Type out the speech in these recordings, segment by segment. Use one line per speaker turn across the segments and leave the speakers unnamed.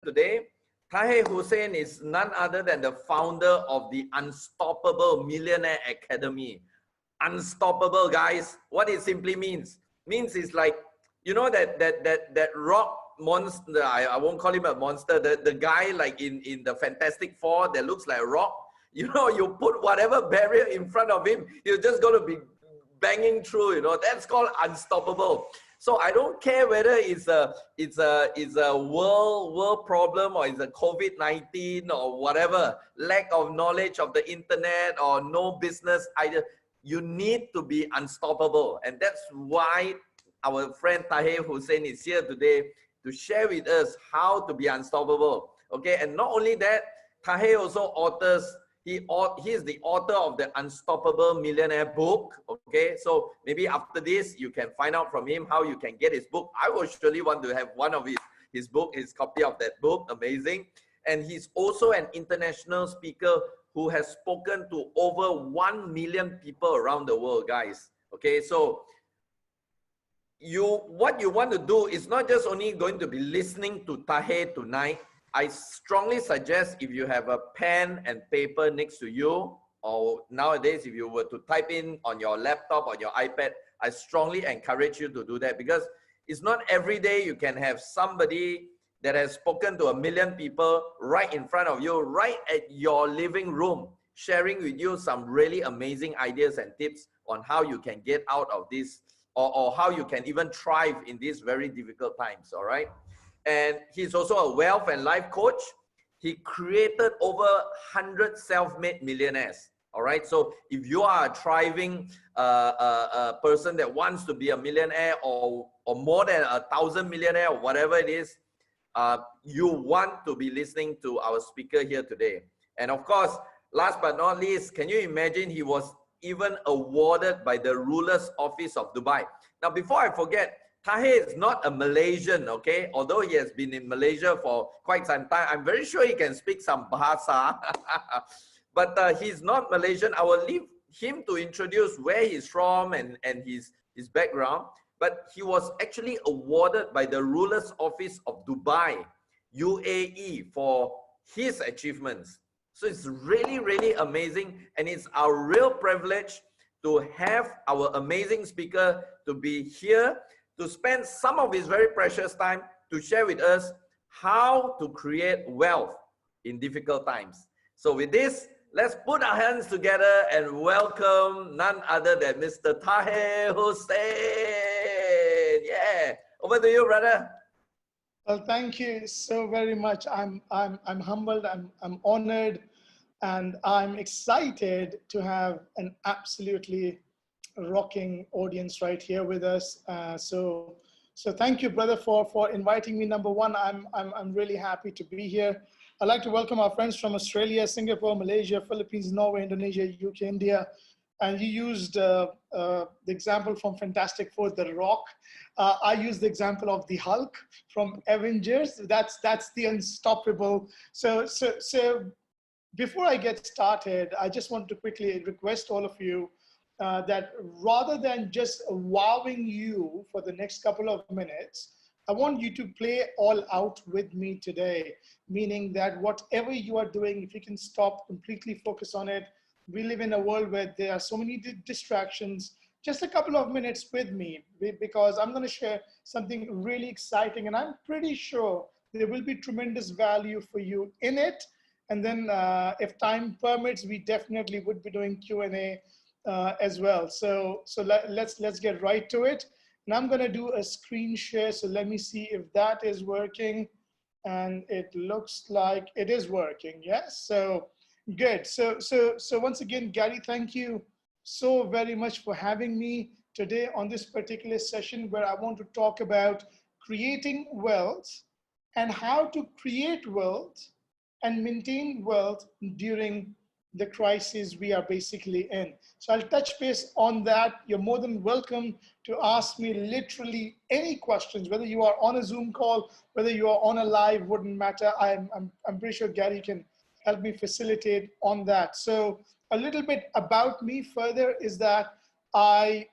today. Tahir Hussain is none other than the founder of the Unstoppable Millionaire Academy. Unstoppable, guys. What it simply means is like, you know, that rock monster. I won't call him a monster. The guy like in the Fantastic Four that looks like a rock. You know, you put whatever barrier in front of him, he's just going to be banging through. You know, that's called unstoppable. So I don't care whether it's a world problem, or it's a COVID-19 or whatever, lack of knowledge of the internet or no business idea. You need to be unstoppable. And that's why our friend Tahir Hussain is here today to share with us how to be unstoppable. Okay, and not only that, Tahir also authors. He is the author of the Unstoppable Millionaire book. Okay, so maybe after this, you can find out from him how you can get his book. I would surely want to have one of his book, his copy of that book. Amazing. And he's also an international speaker who has spoken to over 1 million people around the world, guys. Okay, so what you want to do is not just only going to be listening to Tahir tonight. I strongly suggest, if you have a pen and paper next to you, or nowadays if you were to type in on your laptop or your iPad, I strongly encourage you to do that, because it's not every day you can have somebody that has spoken to 1 million people right in front of you, right at your living room, sharing with you some really amazing ideas and tips on how you can get out of this, or how you can even thrive in these very difficult times. All right. And he's also a wealth and life coach. He created over 100 self-made millionaires. All right. So if you are a thriving person that wants to be a millionaire, or more than 1,000 millionaire, or whatever it is, you want to be listening to our speaker here today. And of course, last but not least, can you imagine he was even awarded by the ruler's office of Dubai? Now, before I forget, Tahir is not a Malaysian, okay? Although he has been in Malaysia for quite some time, I'm very sure he can speak some Bahasa. But he's not Malaysian. I will leave him to introduce where he's from and his background. But he was actually awarded by the ruler's office of Dubai, UAE, for his achievements. So it's really, really amazing. And it's our real privilege to have our amazing speaker to be here, to spend some of his very precious time to share with us how to create wealth in difficult times. So with this, let's put our hands together and welcome none other than Mr. Tahir Hussain. Yeah, over to you, brother.
Well, thank you so very much. I'm humbled, I'm honored, and I'm excited to have an absolutely rocking audience right here with us. So thank you, brother, for inviting me. Number one, I'm really happy to be here. I'd like to welcome our friends from Australia, Singapore, Malaysia, Philippines, Norway, Indonesia, UK, India. And you used the example from Fantastic Four, The Rock. I used the example of the Hulk from Avengers. That's the unstoppable. So before I get started, I just want to quickly request all of you that rather than just wowing you for the next couple of minutes, I want you to play all out with me today, meaning that whatever you are doing, if you can stop, completely focus on it. We live in a world where there are so many distractions. Just a couple of minutes with me, because I'm going to share something really exciting, and I'm pretty sure there will be tremendous value for you in it. And then if time permits, we definitely would be doing Q&A as well. So let's get right to it. And I'm going to do a screen share. So let me see if that is working. And it looks like it is working. Yes. So good. So once again, Gary, thank you so very much for having me today on this particular session, where I want to talk about creating wealth and how to create wealth and maintain wealth during the crisis we are basically in. So I'll touch base on that. You're more than welcome to ask me literally any questions, whether you are on a Zoom call, whether you are on a live, wouldn't matter. I'm pretty sure Gary can help me facilitate on that. So a little bit about me further is that I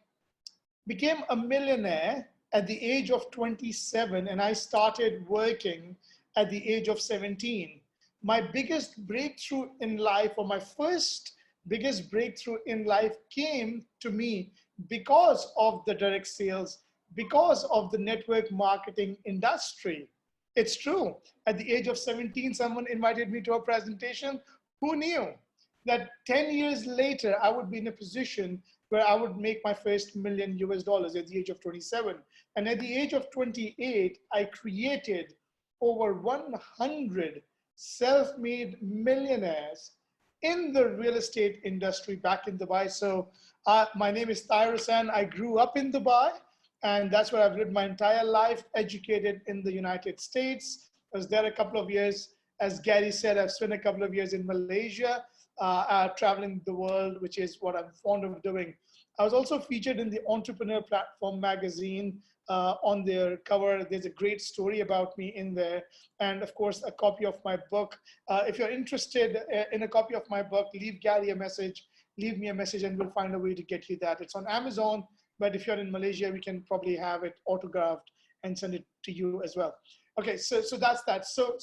became a millionaire at the age of 27, and I started working at the age of 17. My biggest breakthrough in life, or my first biggest breakthrough in life, came to me because of the direct sales, because of the network marketing industry. It's true. At the age of 17, someone invited me to a presentation. Who knew that 10 years later, I would be in a position where I would make my first million US dollars at the age of 27. And at the age of 28, I created over 100 self-made millionaires in the real estate industry back in Dubai. So my name is Tahir Hussain. I grew up in Dubai, and that's where I've lived my entire life, educated in the United States. I was there a couple of years. As Gary said, I've spent a couple of years in Malaysia, traveling the world, which is what I'm fond of doing. I was also featured in the Entrepreneur Platform magazine. On their cover, there's a great story about me in there. And of course, a copy of my book. If you're interested in a copy of my book, leave Gary a message, leave me a message, and we'll find a way to get you that. It's on Amazon, but if you're in Malaysia, we can probably have it autographed and send it to you as well. Okay, so that's that. So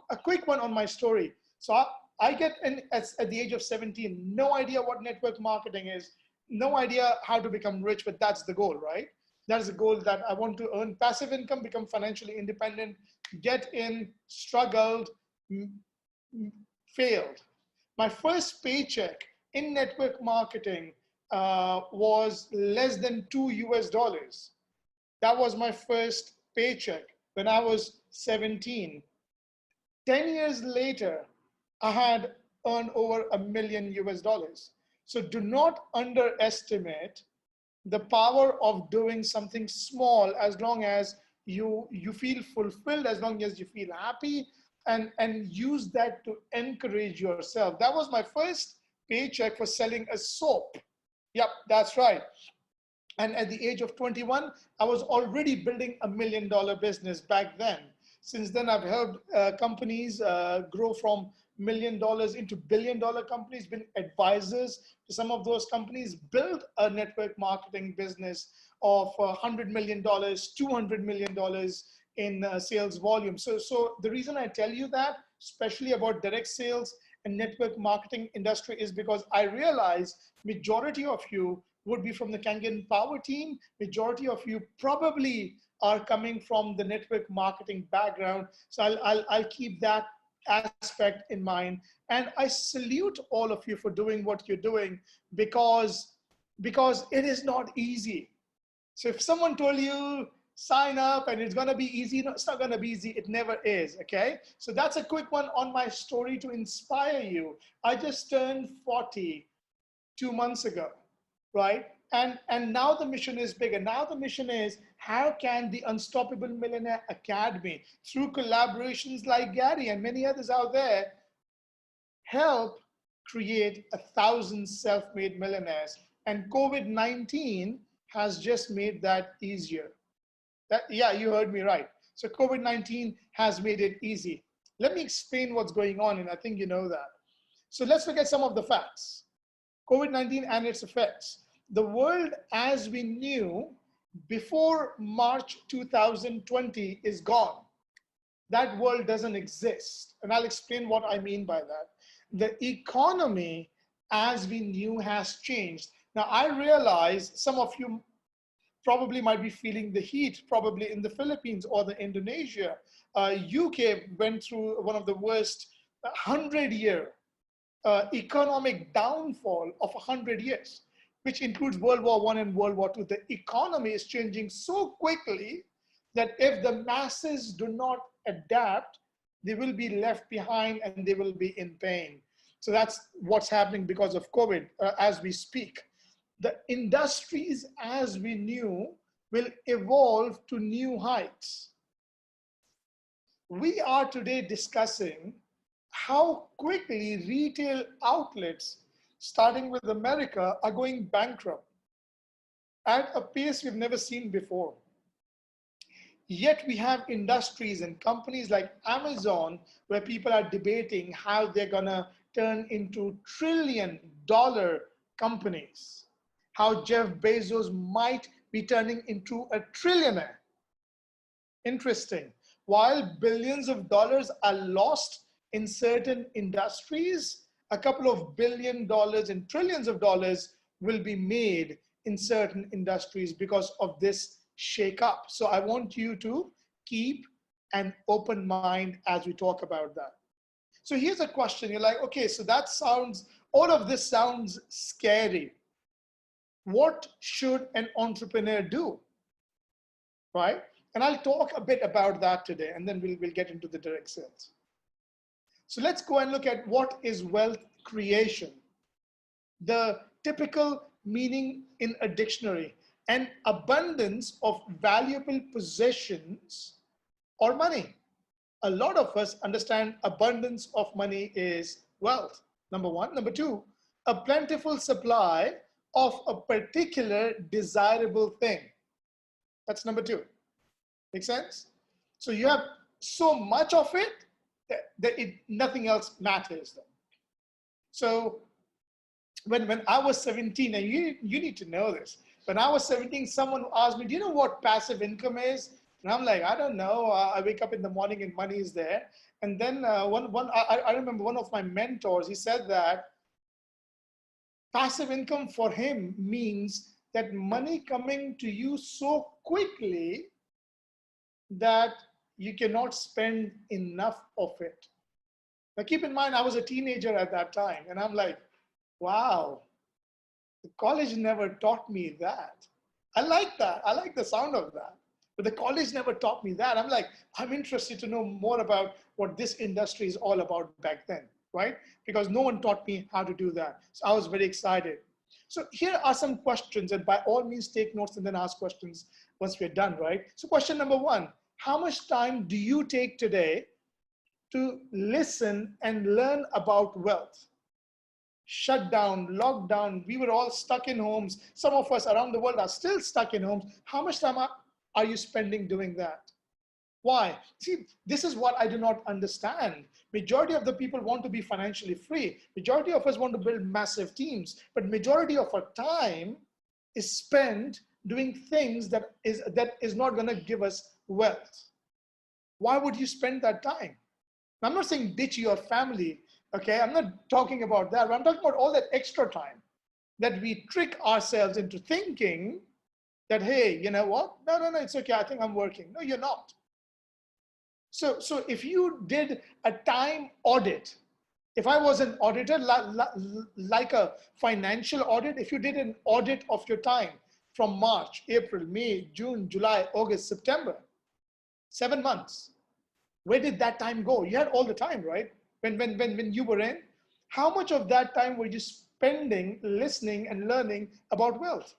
a quick one on my story. So I get in at the age of 17, no idea what network marketing is, no idea how to become rich, but that's the goal, right? That is the goal, that I want to earn passive income, become financially independent, get in, struggled, failed. My first paycheck in network marketing was less than $2 US. That was my first paycheck when I was 17. 10 years later, I had earned over $1 million US. So do not underestimate the power of doing something small, as long as you feel fulfilled, as long as you feel happy, and use that to encourage yourself. That was my first paycheck for selling a soap. Yep, that's right. And at the age of 21, I was already building $1 million business back then. Since then, I've helped companies grow from $1 million into $1 billion companies, been advisors to some of those companies, build a network marketing business of $100 million, $200 million in sales volume. So the reason I tell you that, especially about direct sales and network marketing industry, is because I realize majority of you would be from the Kangen Power team. Majority of you probably are coming from the network marketing background. So I'll keep that aspect in mind. And I salute all of you for doing what you're doing, because it is not easy. So if someone told you sign up and it's gonna be easy, no, it's not gonna be easy. It never is, okay? So that's a quick one on my story to inspire you. I just turned 40 2 months ago, right? And now the mission is bigger. Now the mission is, how can the Unstoppable Millionaire Academy, through collaborations like Gary and many others out there, help create 1,000 self-made millionaires? And COVID-19 has just made that easier. Yeah, you heard me right. So COVID-19 has made it easy. Let me explain what's going on, and I think you know that. So let's look at some of the facts. COVID-19 and its effects. The world as we knew before March 2020 is gone. That world doesn't exist. And I'll explain what I mean by that. The economy as we knew has changed. Now, I realize some of you probably might be feeling the heat, probably in the Philippines or the Indonesia. UK went through one of the worst 100-year economic downfall of 100 years, which includes World War I and World War II. The economy is changing so quickly that if the masses do not adapt, they will be left behind and they will be in pain. So that's what's happening because of COVID as we speak. The industries as we knew will evolve to new heights. We are today discussing how quickly retail outlets, starting with America, are going bankrupt at a pace we've never seen before. Yet we have industries and companies like Amazon where people are debating how they're gonna turn into trillion-dollar companies, how Jeff Bezos might be turning into a trillionaire. Interesting. while billions of dollars are lost in certain industries, a couple of $billion and trillions of dollars will be made in certain industries because of this shake-up. So I want you to keep an open mind as we talk about that. So here's a question. You're like, okay, so all of this sounds scary. What should an entrepreneur do? Right? And I'll talk a bit about that today, and then we'll get into the direct sales. So let's go and look at what is wealth creation. The typical meaning in a dictionary: an abundance of valuable possessions or money. A lot of us understand abundance of money is wealth, number one. Number two, a plentiful supply of a particular desirable thing. That's number two. Make sense? So you have so much of it that nothing else matters. So when I was 17, and you need to know this, when I was 17, someone asked me, do you know what passive income is? And I'm like, I don't know. I wake up in the morning and money is there. And then I remember one of my mentors, he said that passive income for him means that money coming to you so quickly that you cannot spend enough of it. Now keep in mind, I was a teenager at that time, and I'm like, wow, the college never taught me that. I like that. I like the sound of that. But the college never taught me that. I'm like, I'm interested to know more about what this industry is all about back then, right? Because no one taught me how to do that. So I was very excited. So here are some questions, and by all means take notes and then ask questions once we're done, right? So question number one, how much time do you take today to listen and learn about wealth? Shutdown, lockdown, we were all stuck in homes. Some of us around the world are still stuck in homes. How much time are you spending doing that? Why? See, this is what I do not understand. Majority of the people want to be financially free. Majority of us want to build massive teams, but majority of our time is spent doing things that is not going to give us wealth. Why would you spend that time? I'm not saying ditch your family, okay? I'm not talking about that. But I'm talking about all that extra time that we trick ourselves into thinking that, hey, you know what? No, it's okay. I think I'm working. No, you're not. So if you did a time audit, if I was an auditor, like a financial audit, if you did an audit of your time from March, April, May, June, July, August, September, 7 months, where did that time go? You had all the time, right? When you were in, how much of that time were you spending listening and learning about wealth?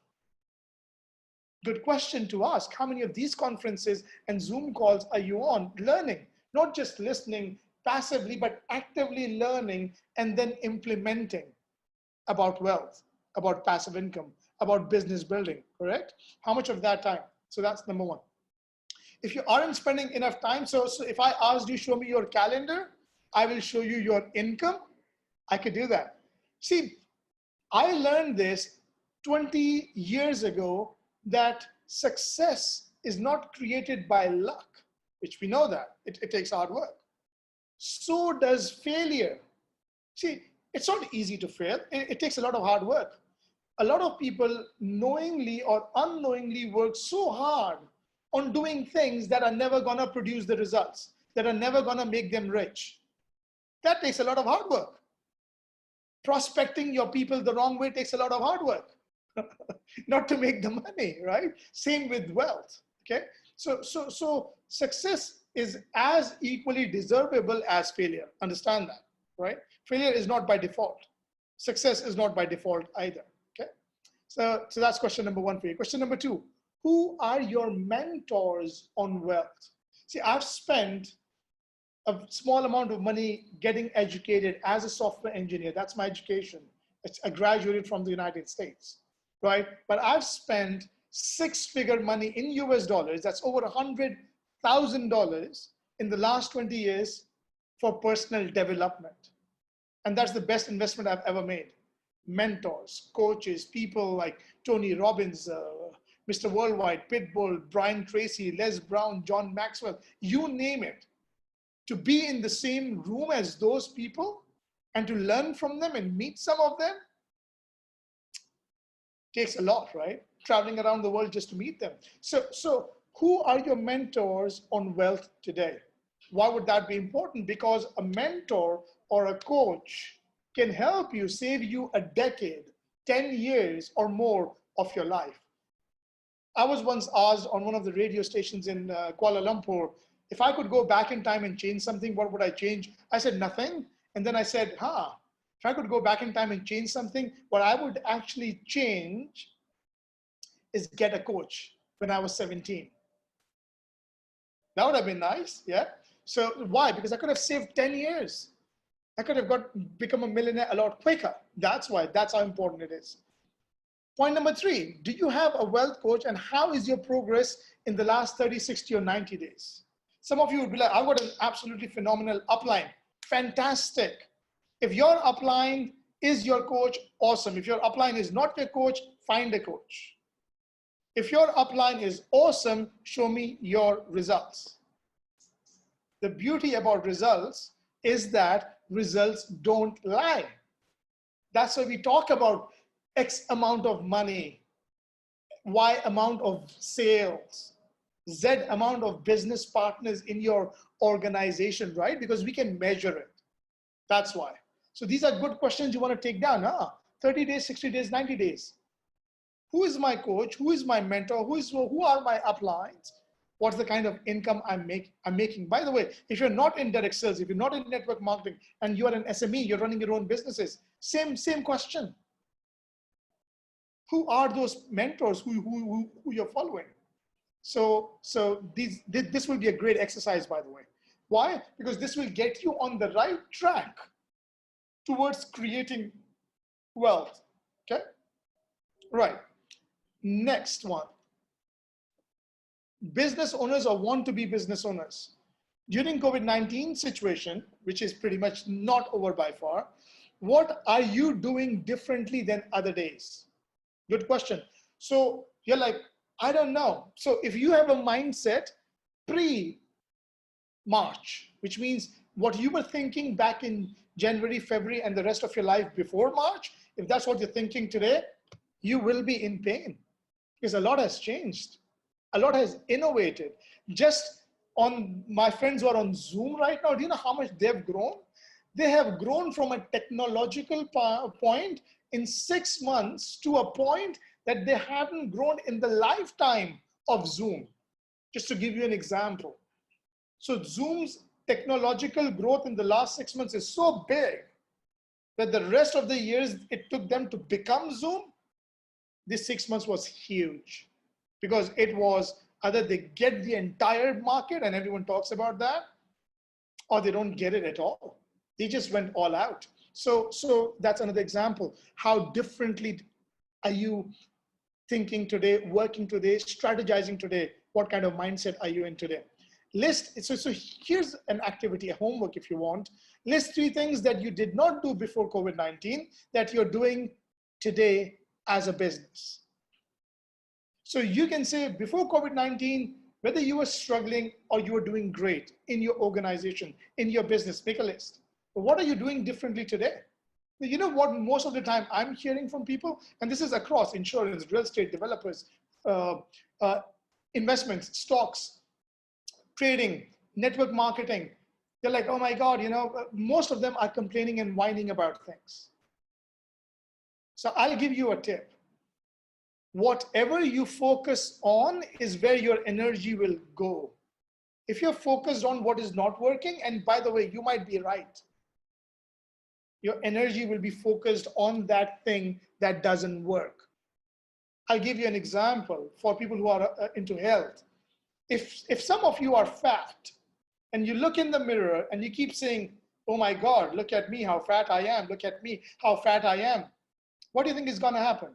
Good question to ask. How many of these conferences and Zoom calls are you on learning? Not just listening passively, but actively learning and then implementing about wealth, about passive income, about business building, correct? How much of that time? So that's number one. If you aren't spending enough time, so if I asked you, show me your calendar, I will show you your income. I could do that. See, I learned this 20 years ago, that success is not created by luck, which we know that. It takes hard work. So does failure. See, it's not easy to fail. It takes a lot of hard work. A lot of people knowingly or unknowingly work so hard on doing things that are never going to produce the results, that are never going to make them rich. That takes a lot of hard work. Prospecting your people the wrong way takes a lot of hard work. Not to make the money, right? Same with wealth, okay? So success is as equally deservable as failure. Understand that, right? Failure is not by default. Success is not by default either, okay? So that's question number one for you. Question number two, who are your mentors on wealth? See, I've spent a small amount of money getting educated as a software engineer. That's my education. I graduated from the United States, right? But I've spent six-figure money in US dollars, that's over $100,000 in the last 20 years for personal development. And that's the best investment I've ever made. Mentors, coaches, people like Tony Robbins, Mr. Worldwide, Pitbull, Brian Tracy, Les Brown, John Maxwell, you name it. To be in the same room as those people and to learn from them and meet some of them takes a lot, right? Traveling around the world just to meet them. So who are your mentors on wealth today? Why would that be important? Because a mentor or a coach can help you save you a decade, 10 years or more of your life. I was once asked on one of the radio stations in Kuala Lumpur, if I could go back in time and change something, what would I change? I said, nothing. And then I said, if I could go back in time and change something, what I would actually change is get a coach when I was 17. That would have been nice, yeah? So why? Because I could have saved 10 years. I could have become a millionaire a lot quicker. That's why, that's how important it is. Point number 3, do you have a wealth coach and how is your progress in the last 30, 60 or 90 days? Some of you would be like, I've got an absolutely phenomenal upline. Fantastic. If your upline is your coach, awesome. If your upline is not your coach, find a coach. If your upline is awesome, show me your results. The beauty about results is that results don't lie. That's why we talk about X amount of money, Y amount of sales, Z amount of business partners in your organization, right? Because we can measure it. That's why. So these are good questions you want to take down. 30 days, 60 days, 90 days. Who is my coach? Who is my mentor? Who are my uplines? What's the kind of income I'm making? By the way, if you're not in direct sales, if you're not in network marketing, and you are an SME, you're running your own businesses, same question. Who are those mentors who you're following? So this will be a great exercise, by the way. Why? Because this will get you on the right track towards creating wealth. Okay? Right. Next one. Business owners or want to be business owners. During COVID-19 situation, which is pretty much not over by far, what are you doing differently than other days? Good question. So you're like, I don't know. So if you have a mindset pre-March, which means what you were thinking back in January, February, and the rest of your life before March, if that's what you're thinking today, you will be in pain because a lot has changed. A lot has innovated. Just on my friends who are on Zoom right now, do you know how much they've grown? They have grown from a technological point in 6 months to a point that they haven't grown in the lifetime of Zoom. Just to give you an example. So Zoom's technological growth in the last 6 months is so big that the rest of the years it took them to become Zoom, this 6 months was huge. Because it was either they get the entire market and everyone talks about that, or they don't get it at all. They just went all out. So that's another example. How differently are you thinking today, working today, strategizing today? What kind of mindset are you in today? So here's an activity, a homework if you want. List 3 things that you did not do before COVID-19 that you're doing today as a business. So you can say before COVID-19, whether you were struggling or you were doing great in your organization, in your business, make a list. But what are you doing differently today? You know what, most of the time I'm hearing from people, and this is across insurance, real estate, developers, investments, stocks, trading, network marketing. They're like, oh my God, most of them are complaining and whining about things. So I'll give you a tip. Whatever you focus on is where your energy will go. If you're focused on what is not working, and by the way, you might be right, your energy will be focused on that thing that doesn't work. I'll give you an example for people who are into health. If some of you are fat and you look in the mirror and you keep saying, oh my God, look at me, how fat I am. Look at me, how fat I am. What do you think is going to happen?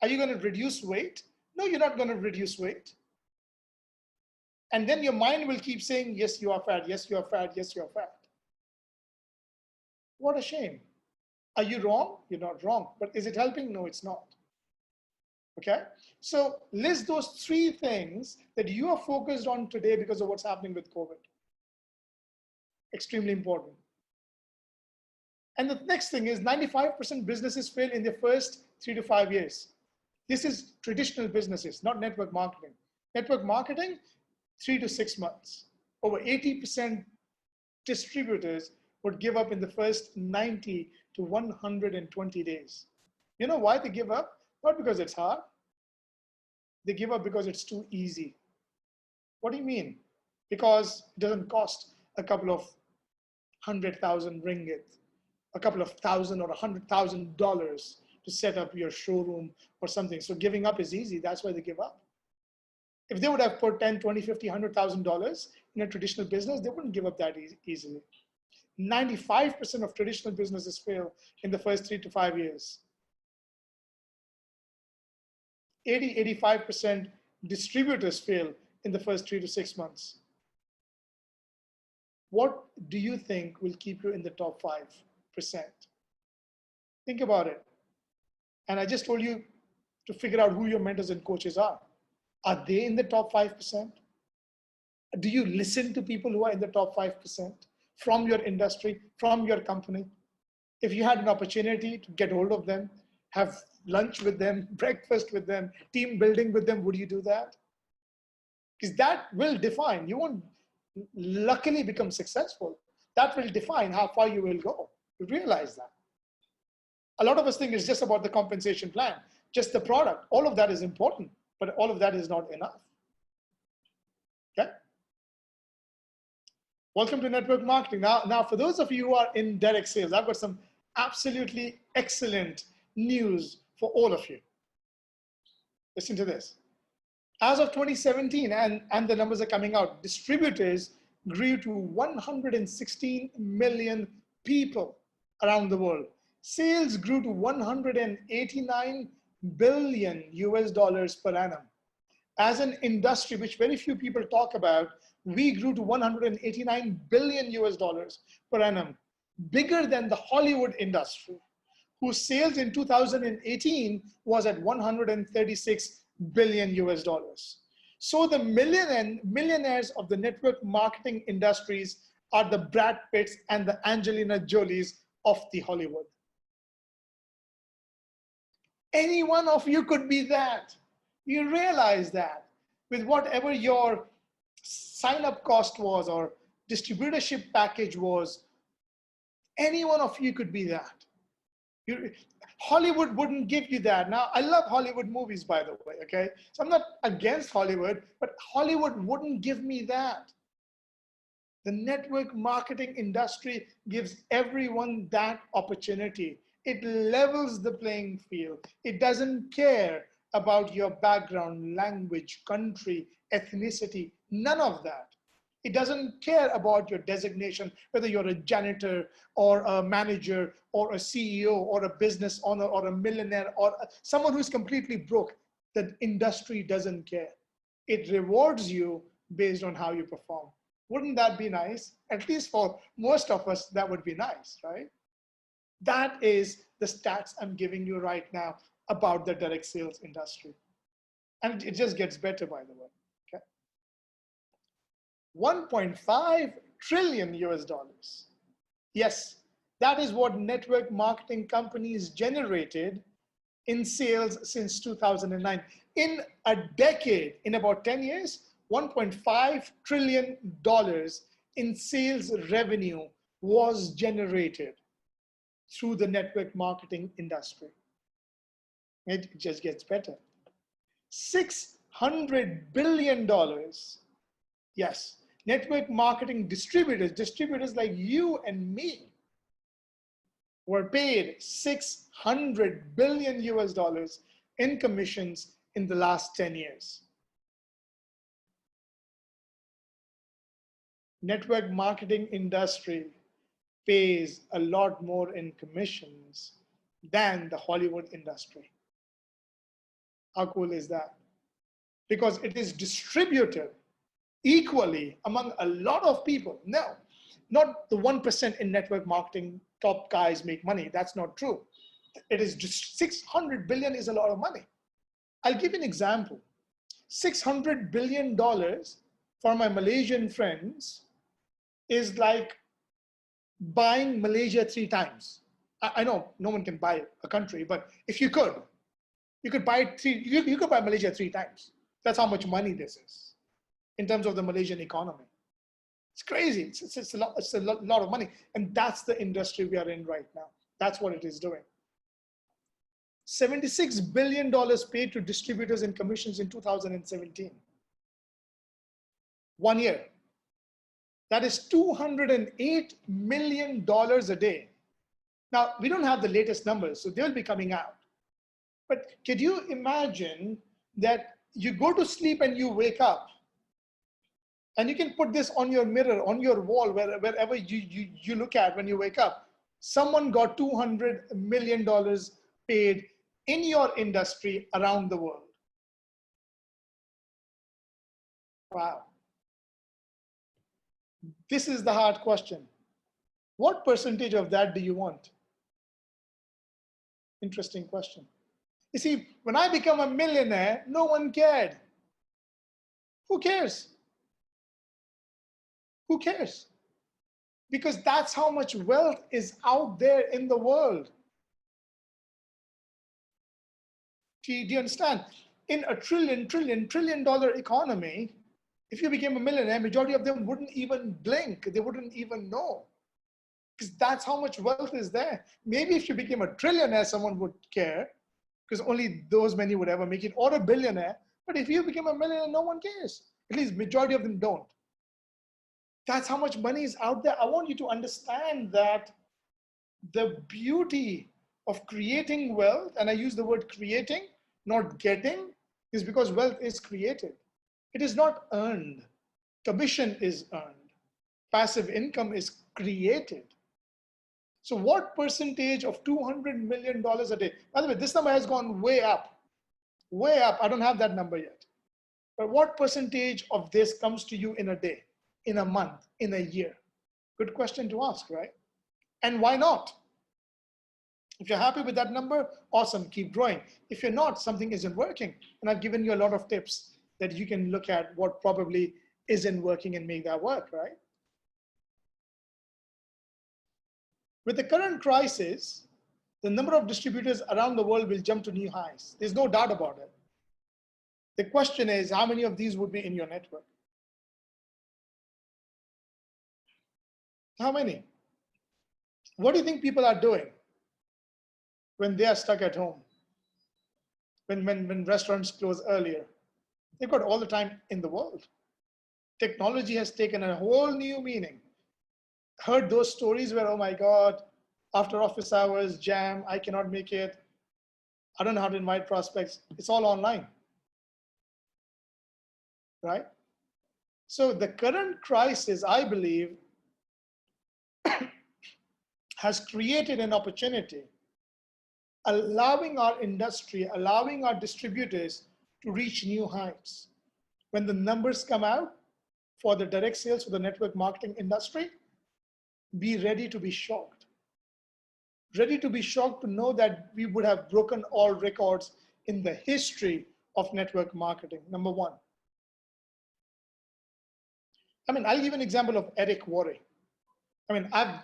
Are you going to reduce weight? No, you're not going to reduce weight. And then your mind will keep saying, yes, you are fat. Yes, you are fat. Yes, you are fat. What a shame. Are you wrong? You're not wrong. But is it helping? No, it's not. Okay, so list those 3 things that you are focused on today because of what's happening with COVID. Extremely important. And the next thing is 95% businesses fail in their first 3 to 5 years. This is traditional businesses, not network marketing. Network marketing, 3 to 6 months. Over 80% distributors would give up in the first 90 to 120 days. You know why they give up? Not because it's hard. They give up because it's too easy. What do you mean? Because it doesn't cost a couple of 100,000 ringgit, a couple of thousand or $100,000 to set up your showroom or something. So giving up is easy. That's why they give up. If they would have put 10, 20, 50, $100,000 in a traditional business, they wouldn't give up that easily. 95% of traditional businesses fail in the first 3 to 5 years. 85% distributors fail in the first 3 to 6 months. What do you think will keep you in the top 5%? Think about it. And I just told you to figure out who your mentors and coaches are. Are they in the top 5%? Do you listen to people who are in the top 5% from your industry, from your company? If you had an opportunity to get hold of them, have lunch with them, breakfast with them, team building with them, would you do that? Because that will define, you won't luckily become successful. That will define how far you will go. You realize that. A lot of us think it's just about the compensation plan, just the product. All of that is important, but all of that is not enough. Okay? Welcome to network marketing. Now, for those of you who are in direct sales, I've got some absolutely excellent news for all of you. Listen to this. As of 2017, and the numbers are coming out, distributors grew to 116 million people around the world. Sales grew to 189 billion US dollars per annum. As an industry, which very few people talk about, we grew to 189 billion US dollars per annum, bigger than the Hollywood industry, whose sales in 2018 was at 136 billion US dollars. So the millionaires of the network marketing industries are the Brad Pitts and the Angelina Jolies of the Hollywood. Any one of you could be that. You realize that with whatever your sign-up cost was or distributorship package was, any one of you could be that. Hollywood wouldn't give you that. Now, I love Hollywood movies, by the way, okay? So I'm not against Hollywood, but Hollywood wouldn't give me that. The network marketing industry gives everyone that opportunity. It levels the playing field. It doesn't care about your background, language, country, ethnicity, none of that. It doesn't care about your designation, whether you're a janitor or a manager or a CEO or a business owner or a millionaire or someone who's completely broke. The industry doesn't care. It rewards you based on how you perform. Wouldn't that be nice? At least for most of us, that would be nice, right? That is the stats I'm giving you right now about the direct sales industry. And it just gets better, by the way. 1.5 trillion US dollars. Yes, that is what network marketing companies generated in sales since 2009. In a decade, in about 10 years, $1.5 trillion in sales revenue was generated through the network marketing industry. It just gets better. $600 billion. Yes. Network marketing distributors like you and me, were paid 600 billion US dollars in commissions in the last 10 years. Network marketing industry pays a lot more in commissions than the Hollywood industry. How cool is that? Because it is distributed equally among a lot of people. No, not the 1% in network marketing top guys make money. That's not true. It is just 600 billion is a lot of money. I'll give you an example. $600 billion for my Malaysian friends is like buying Malaysia 3 times. I know no one can buy a country, but if you could buy it you could buy Malaysia 3 times. That's how much money this is in terms of the Malaysian economy. It's crazy. It's a lot of money. And that's the industry we are in right now. That's what it is doing. $76 billion paid to distributors in commissions in 2017. 1 year. That is $208 million a day. Now, we don't have the latest numbers, so they'll be coming out. But can you imagine that you go to sleep and you wake up, and you can put this on your mirror, on your wall, wherever you look at when you wake up. Someone got $200 million paid in your industry around the world. Wow. This is the hard question. What percentage of that do you want? Interesting question. You see, when I become a millionaire, no one cared. Who cares? Who cares? Because that's how much wealth is out there in the world. Do you understand? In a trillion dollar economy, if you became a millionaire, majority of them wouldn't even blink. They wouldn't even know. Because that's how much wealth is there. Maybe if you became a trillionaire, someone would care, because only those many would ever make it, or a billionaire. But if you became a millionaire, no one cares. At least majority of them don't. That's how much money is out there. I want you to understand that the beauty of creating wealth, and I use the word creating, not getting, is because wealth is created. It is not earned. Commission is earned. Passive income is created. So what percentage of $200 million a day? By the way, this number has gone way up. Way up. I don't have that number yet. But what percentage of this comes to you in a day, in a month, in a year? Good question to ask, right? And why not? If you're happy with that number, awesome, keep growing. If you're not, something isn't working. And I've given you a lot of tips that you can look at what probably isn't working and make that work, right? With the current crisis, the number of distributors around the world will jump to new highs. There's no doubt about it. The question is, how many of these would be in your network? How many? What do you think people are doing when they are stuck at home? When restaurants close earlier? They've got all the time in the world. Technology has taken a whole new meaning. Heard those stories where, oh my God, after office hours, jam, I cannot make it. I don't know how to invite prospects. It's all online, right? So the current crisis, I believe, has created an opportunity, allowing our industry, allowing our distributors to reach new heights. When the numbers come out for the direct sales for the network marketing industry, be ready to be shocked. Ready to be shocked to know that we would have broken all records in the history of network marketing, number one. I mean, I'll give an example of Eric Worre. I mean, I've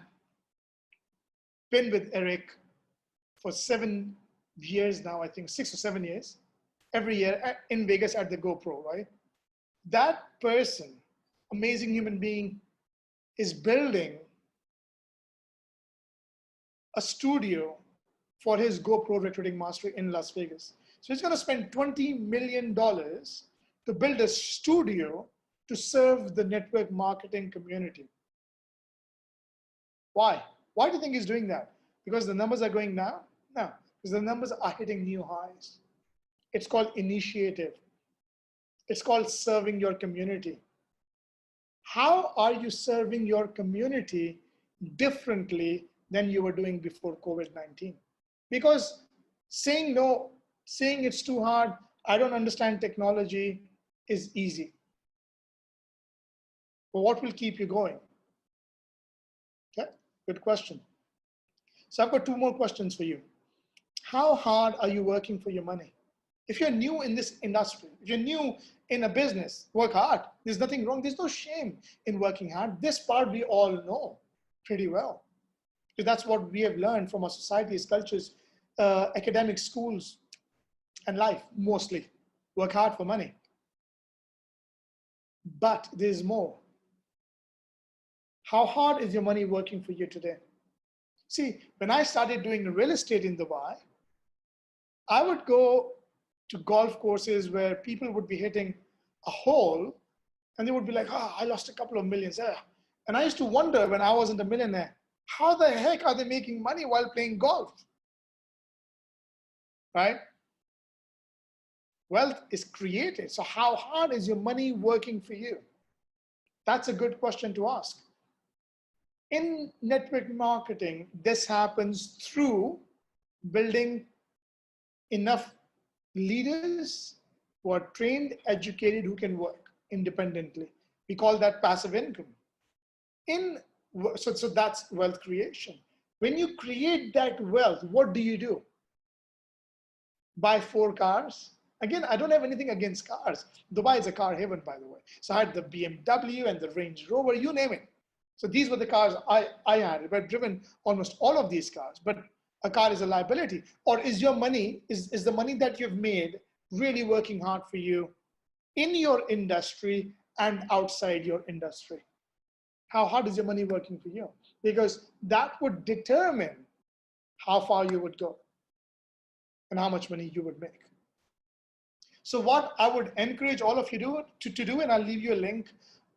been with Eric for 7 years now, I think 6 or 7 years, every year in Vegas at the GoPro, right? That person, amazing human being, is building a studio for his GoPro recruiting mastery in Las Vegas. So he's going to spend $20 million to build a studio to serve the network marketing community. Why? Why do you think he's doing that? Because the numbers are going now? No, because the numbers are hitting new highs. It's called initiative. It's called serving your community. How are you serving your community differently than you were doing before COVID-19? Because saying no, saying it's too hard, I don't understand technology is easy. But what will keep you going? Okay, good question. So I've got 2 more questions for you. How hard are you working for your money? If you're new in this industry, if you're new in a business, work hard. There's nothing wrong. There's no shame in working hard. This part we all know pretty well. Because that's what we have learned from our societies, cultures, academic schools, and life mostly. Work hard for money. But there's more. How hard is your money working for you today? See, when I started doing real estate in Dubai, I would go to golf courses where people would be hitting a hole and they would be like, oh, I lost a couple of millions. And I used to wonder when I wasn't a millionaire, how the heck are they making money while playing golf? Right? Wealth is created. So how hard is your money working for you? That's a good question to ask. In network marketing, this happens through building enough leaders who are trained, educated, who can work independently. We call that passive income. So that's wealth creation. When you create that wealth, what do? Buy 4 cars. Again, I don't have anything against cars. Dubai is a car haven, by the way. So I had the BMW and the Range Rover, you name it. So these were the cars I had. I've driven almost all of these cars, but a car is a liability. Or is your money, is the money that you've made really working hard for you in your industry and outside your industry? How hard is your money working for you? Because that would determine how far you would go and how much money you would make. So what I would encourage all of you to do, and I'll leave you a link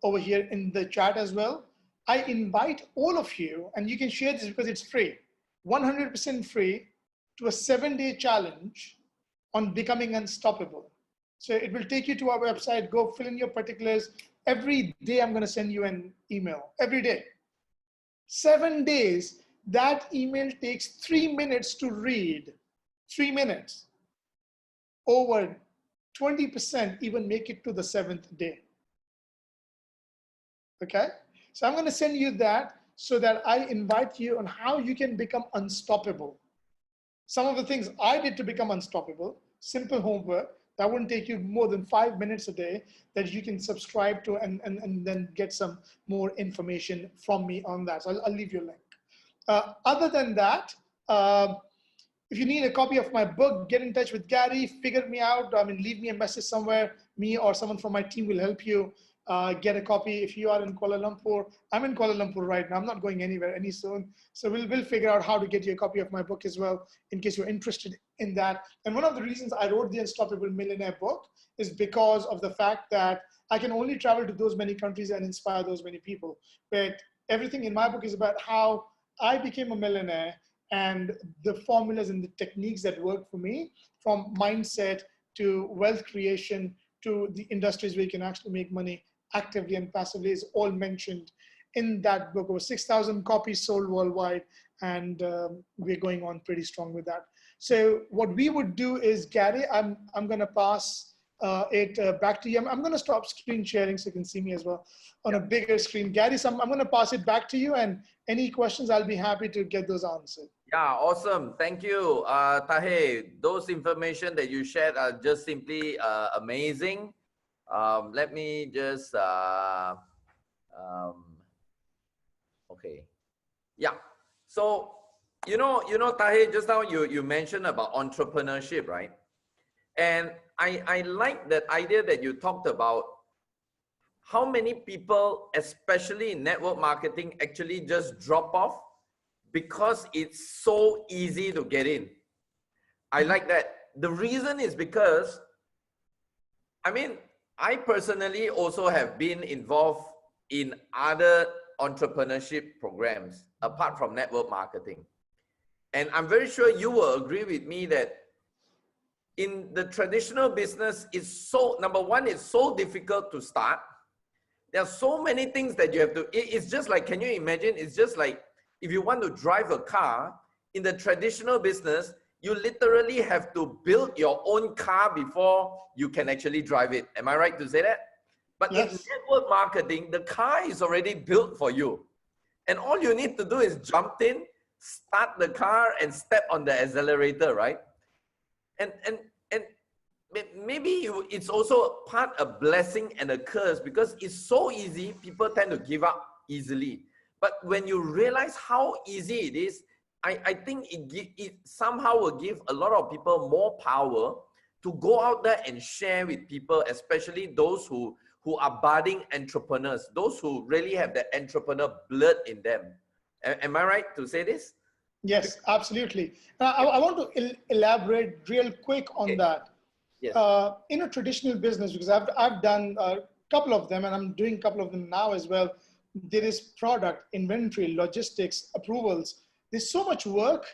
over here in the chat as well. I invite all of you, and you can share this because it's free, 100% free, to a 7-day challenge on becoming unstoppable. So it will take you to our website, go fill in your particulars. Every day I'm gonna send you an email, every day. 7 days, that email takes 3 minutes to read, 3 minutes. Over 20% even make it to the 7th day. Okay? So I'm going to send you that so that I invite you on how you can become unstoppable. Some of the things I did to become unstoppable, simple homework, that wouldn't take you more than 5 minutes a day that you can subscribe to and then get some more information from me on that. So I'll leave you a link. Other than that, if you need a copy of my book, get in touch with Gary, figure me out. I mean, leave me a message somewhere. Me or someone from my team will help you get a copy. If you are in Kuala Lumpur, I'm in Kuala Lumpur right now. I'm not going anywhere any soon. So we'll figure out how to get you a copy of my book as well, in case you're interested in that. And one of the reasons I wrote the Unstoppable Millionaire book is because of the fact that I can only travel to those many countries and inspire those many people. But everything in my book is about how I became a millionaire and the formulas and the techniques that work for me, from mindset to wealth creation to the industries where you can actually make money actively and passively, is all mentioned in that book. Over 6,000 copies sold worldwide, and we're going on pretty strong with that. So what we would do is, Gary, I'm going to pass it back to you. I'm going to stop screen sharing so you can see me as well on a bigger screen. Gary, so I'm going to pass it back to you, and any questions, I'll be happy to get those answered.
Yeah, awesome. Thank you, Tahir. Those information that you shared are just simply amazing. Let me just, okay. Yeah. So, you know, Tahir, just now you mentioned about entrepreneurship, right? And I like that idea that you talked about how many people, especially in network marketing, actually just drop off because it's so easy to get in. I like that. The reason is because, I mean, I personally also have been involved in other entrepreneurship programs apart from network marketing. And I'm very sure you will agree with me that in the traditional business, it's so, number one, it's so difficult to start. There are so many things that you have to, it's just like, can you imagine? It's just like, if you want to drive a car in the traditional business, you literally have to build your own car before you can actually drive it. Am I right to say that? But yes, in network marketing, the car is already built for you. And all you need to do is jump in, start the car, and step on the accelerator, right? And maybe it's also part a blessing and a curse, because it's so easy, people tend to give up easily. But when you realize how easy it is, I think it somehow will give a lot of people more power to go out there and share with people, especially those who are budding entrepreneurs, those who really have the entrepreneur blood in them. Am I right to say this?
Yes, absolutely. I want to elaborate real quick on
Okay.
that.
Yes.
In a traditional business, because I've done a couple of them and I'm doing a couple of them now as well, there is product, inventory, logistics, approvals. There's so much work.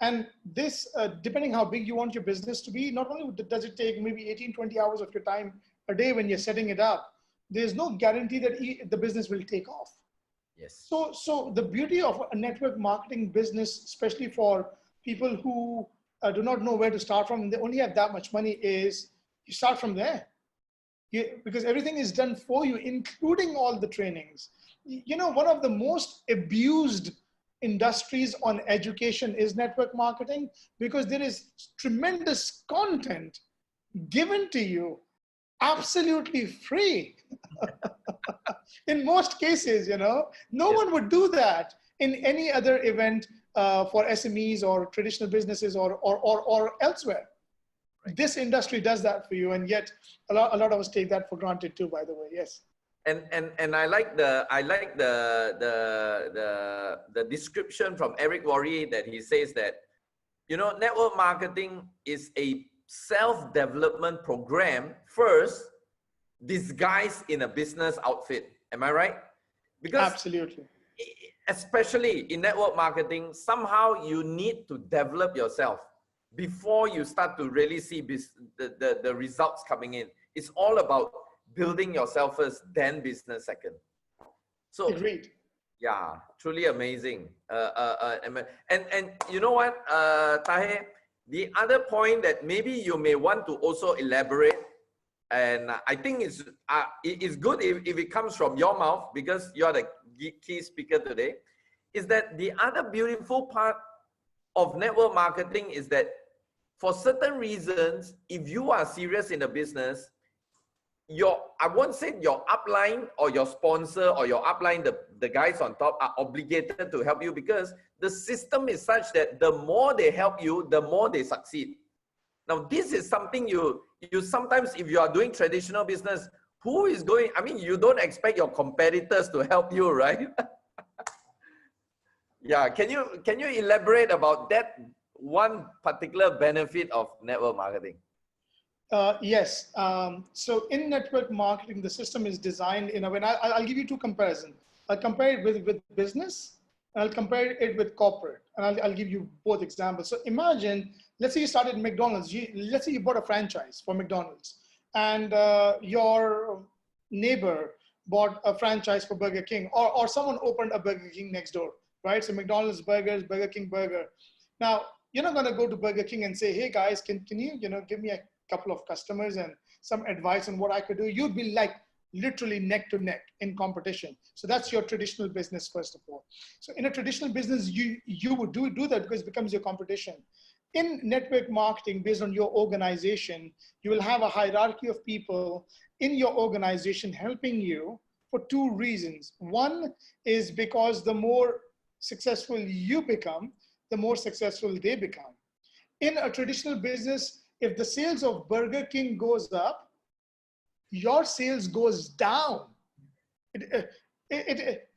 And this, depending how big you want your business to be, not only does it take maybe 18, 20 hours of your time a day when you're setting it up, there's no guarantee that the business will take off.
Yes.
So the beauty of a network marketing business, especially for people who do not know where to start from, and they only have that much money, is you start from there. Because everything is done for you, including all the trainings. You know, one of the most abused industries on education is network marketing, because there is tremendous content given to you absolutely free. In most cases, you know, no
Yes.
one would do that in any other event for SMEs or traditional businesses or elsewhere.
Right.
This industry does that for you, and yet a lot of us take that for granted too, by the way. Yes.
And I like the description from Eric Worre, that he says that, you know, network marketing is a self-development program first, disguised in a business outfit. Am I right? Because
Absolutely.
especially in network marketing, somehow you need to develop yourself before you start to really see the results coming in. It's all about building yourself first, then business second. So
Agreed.
yeah, truly amazing. And you know what, Tahir, the other point that maybe you may want to also elaborate, and I think it's good if it comes from your mouth, because you're the key speaker today, is that the other beautiful part of network marketing is that for certain reasons, if you are serious in the business, I won't say your upline or your sponsor or your upline, the guys on top are obligated to help you, because the system is such that the more they help you, the more they succeed. Now, this is something you sometimes, if you are doing traditional business, who is going, I mean, you don't expect your competitors to help you, right? Yeah, can you elaborate about that one particular benefit of network marketing?
Yes. So in network marketing, the system is designed in a way. And I'll give you two comparisons. I'll compare it with business, and I'll compare it with corporate. And I'll give you both examples. So imagine, let's say you started McDonald's. Let's say you bought a franchise for McDonald's, and your neighbor bought a franchise for Burger King, or someone opened a Burger King next door, right? So McDonald's burgers, Burger King burger. Now, you're not going to go to Burger King and say, hey guys, can you, give me a couple of customers and some advice on what I could do. You'd be like literally neck to neck in competition. So that's your traditional business, first of all. So in a traditional business, you would do that because it becomes your competition. In network marketing, based on your organization, you will have a hierarchy of people in your organization helping you for two reasons. One is because the more successful you become, the more successful they become. In a traditional business, if the sales of Burger King goes up, your sales goes down.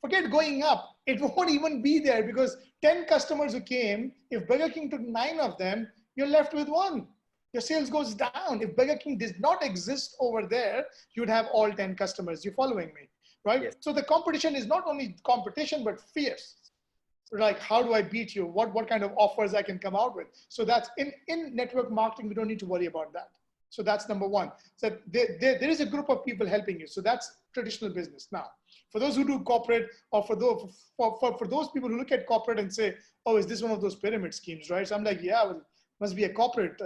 Forget going up. It won't even be there, because 10 customers who came, if Burger King took 9 of them, you're left with 1. Your sales goes down. If Burger King does not exist over there, you'd have all 10 customers. You're following me, right?
Yes.
So the competition is not only competition, but fierce. Like, how do I beat you? What kind of offers I can come out with? So that's in network marketing, we don't need to worry about that. So that's number one. So there is a group of people helping you. So that's traditional business. Now, for those who do corporate, or for those people who look at corporate and say, oh, is this one of those pyramid schemes, right? So I'm like, yeah, well, must be a corporate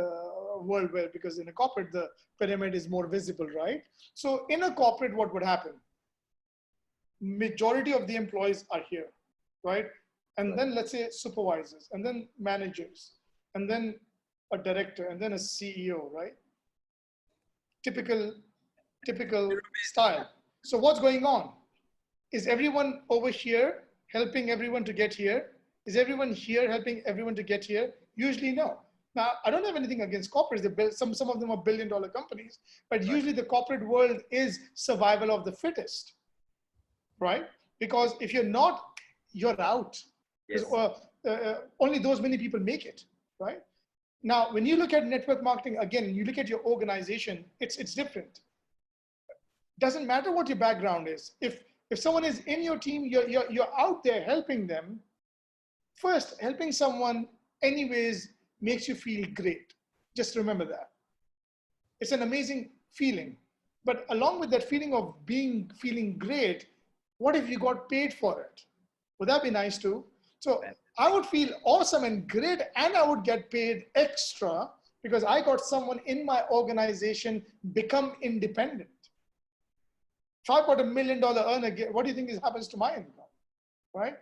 world where, because in a corporate, the pyramid is more visible, right? So in a corporate, what would happen? Majority of the employees are here, right? And then let's say supervisors, and then managers, and then a director, and then a CEO, right? typical style. So what's going on? Is everyone over here helping everyone to get here? Is everyone here helping everyone to get here? Usually no. Now, I don't have anything against corporates. They build, some of them are billion-dollar companies, but usually the corporate world is survival of the fittest, right? Because if you're not, you're out.
Yes.
Only those many people make it, right? Now, when you look at network marketing, again, you look at your organization, it's different. Doesn't matter what your background is. If someone is in your team, you're out there helping them. First, helping someone anyways makes you feel great. Just remember that. It's an amazing feeling. But along with that feeling of feeling great, what if you got paid for it? Would that be nice too? So I would feel awesome and great, and I would get paid extra because I got someone in my organization become independent. If I've got $1 million earner, what do you think happens to my income, right?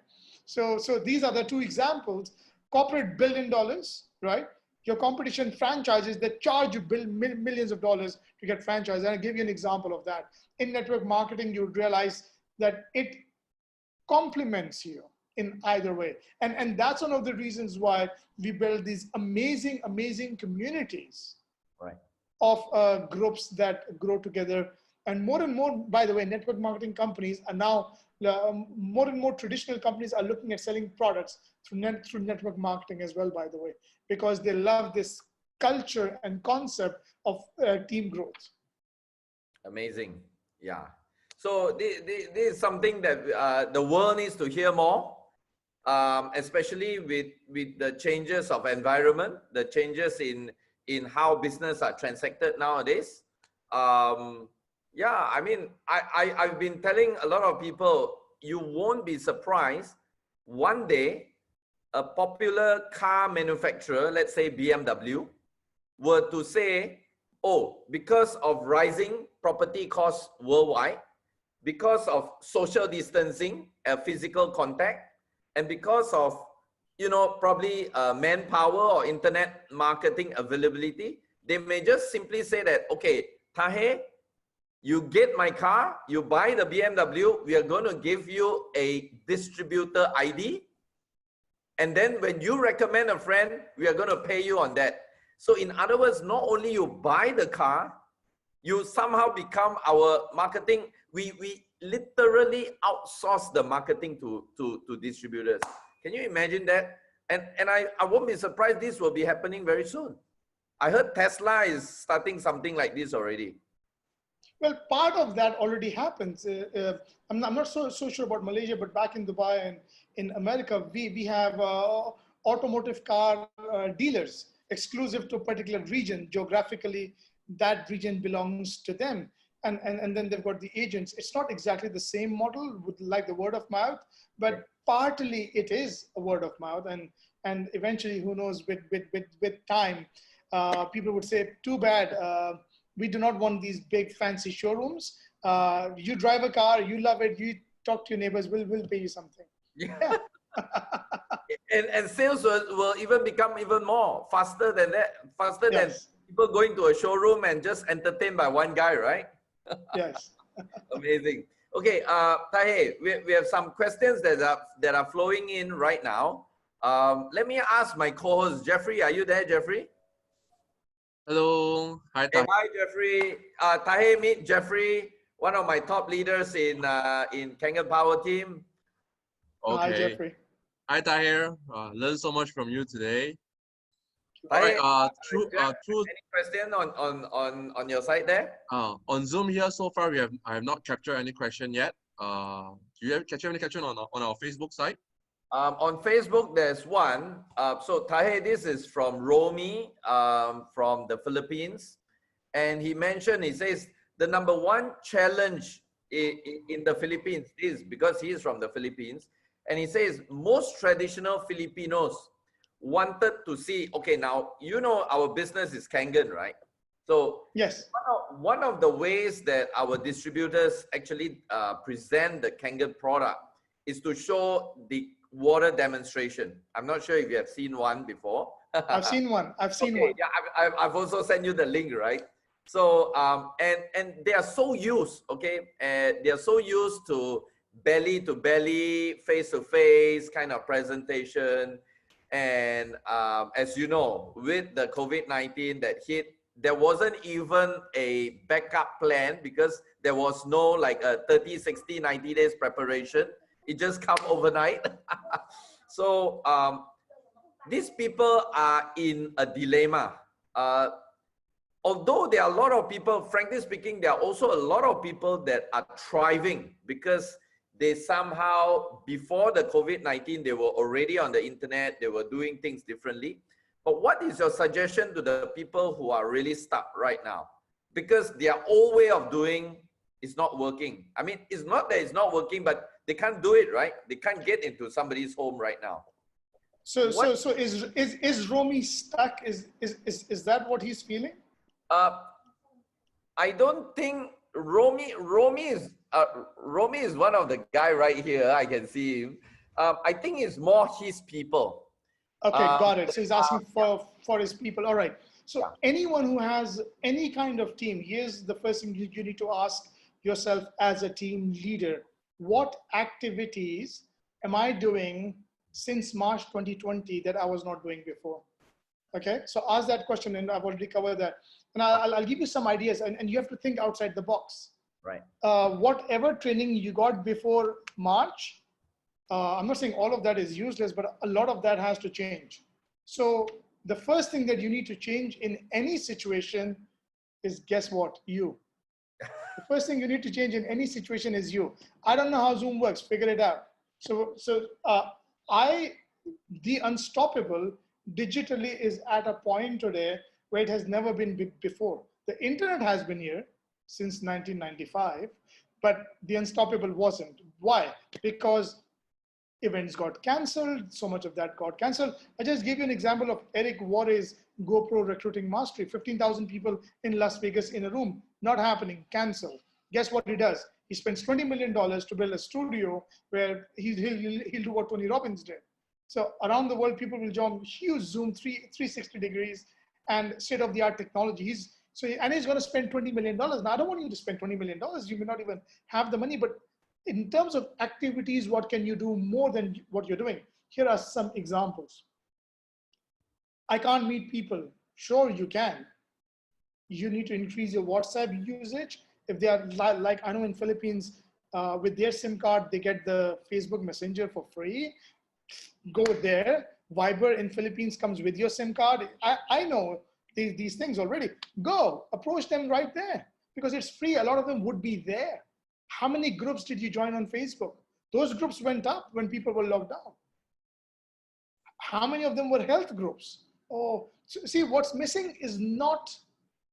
So these are the two examples. Corporate $1 billion, right? Your competition franchises that charge you millions of dollars to get franchised. And I'll give you an example of that. In network marketing, you would realize that it complements you in either way. And that's one of the reasons why we build these amazing, amazing communities of groups that grow together. And more, by the way, network marketing companies are now, more and more traditional companies are looking at selling products through network marketing as well, by the way, because they love this culture and concept of team growth.
Amazing. Yeah. So this is something that the world needs to hear more, especially with the changes of environment, the changes in how business are transacted nowadays. Yeah, I mean, I've been telling a lot of people, you won't be surprised one day a popular car manufacturer, let's say BMW, were to say, oh, because of rising property costs worldwide, because of social distancing, physical contact, and because of, probably manpower or internet marketing availability, they may just simply say that, okay, Tahir, you get my car, you buy the BMW, we are going to give you a distributor ID. And then when you recommend a friend, we are going to pay you on that. So in other words, not only you buy the car, you somehow become our marketing. We literally outsource the marketing to distributors. Can you imagine that? And I won't be surprised this will be happening very soon. I heard Tesla is starting something like this already.
Well, part of that already happens. I'm not so sure about Malaysia, but back in Dubai and in America, we have automotive car dealers exclusive to a particular region. Geographically, that region belongs to them. And then they've got the agents. It's not exactly the same model with like the word of mouth, but partly it is a word of mouth. And eventually, who knows, with time, people would say, too bad, we do not want these big fancy showrooms. You drive a car, you love it, you talk to your neighbors, we'll pay you something.
Yeah. and sales will even become even more faster than that, than people going to a showroom and just entertained by one guy, right?
Yes.
Amazing. Okay, Tahir, we have some questions that are flowing in right now. Let me ask my co-host, Jeffrey. Are you there, Jeffrey?
Hello. Hi, Tahir.
Hey, hi, Jeffrey. Tahir, meet Jeffrey, one of my top leaders in Kangen Power team.
Okay.
Hi, Jeffrey.
Hi, Tahir. Learned so much from you today.
Tahir,
All right.
Any question on your side there?
On Zoom here, so far I have not captured any question yet. Do you have captured any question on our Facebook site?
On Facebook, there's one. So Tahir, this is from Romy from the Philippines. And he says, the number one challenge in the Philippines is, because he is from the Philippines, and he says, most traditional Filipinos wanted to see, okay, now, our business is Kangen, right? So
yes,
one of the ways that our distributors actually present the Kangen product is to show the water demonstration. I'm not sure if you have seen one before.
I've seen one. I've seen one.
Yeah, I've also sent you the link, right? So and they are so used, okay, and they are so used to belly, face to face kind of presentation. And as you know, with the COVID-19 that hit, there wasn't even a backup plan because there was no like a 30, 60, 90 days preparation. It just come overnight. So these people are in a dilemma. Although there are a lot of people, frankly speaking, there are also a lot of people that are thriving because they somehow, before the COVID-19, they were already on the internet, they were doing things differently. But what is your suggestion to the people who are really stuck right now? Because their old way of doing is not working. I mean, it's not that it's not working, but they can't do it, right? They can't get into somebody's home right now.
So is Romy stuck? Is that what he's feeling?
I don't think Romy is one of the guy right here. I can see him. I think it's more his people.
Okay, got it. So he's asking for his people. All right. So
Yeah.
anyone who has any kind of team, here's the first thing you need to ask yourself as a team leader. What activities am I doing since March 2020 that I was not doing before? Okay, so ask that question, and I've already covered that. And I'll give you some ideas, and you have to think outside the box.
Right.
Whatever training you got before March, I'm not saying all of that is useless, but a lot of that has to change. So the first thing that you need to change in any situation is, guess what? You. The first thing you need to change in any situation is you. I don't know how Zoom works. Figure it out. So the Unstoppable digitally is at a point today where it has never been before. The internet has been here since 1995, but the Unstoppable wasn't. Why? Because events got canceled, so much of that got canceled. I just gave you an example of Eric Worre's GoPro Recruiting Mastery, 15,000 people in Las Vegas in a room, not happening, canceled. Guess what he does? He spends $20 million to build a studio where he'll do what Tony Robbins did. So around the world, people will join huge Zoom 360 degrees and state-of-the-art technology. He's going to spend $20 million. Now, I don't want you to spend $20 million. You may not even have the money, but in terms of activities, what can you do more than what you're doing? Here are some examples. I can't meet people. Sure, you can. You need to increase your WhatsApp usage. If they are like I know in Philippines, with their SIM card, they get the Facebook Messenger for free. Go there. Viber in Philippines comes with your SIM card. I know these things already. Go, approach them right there because it's free. A lot of them would be there. How many groups did you join on Facebook? Those groups went up when people were locked down. How many of them were health groups? Oh, so see, what's missing is not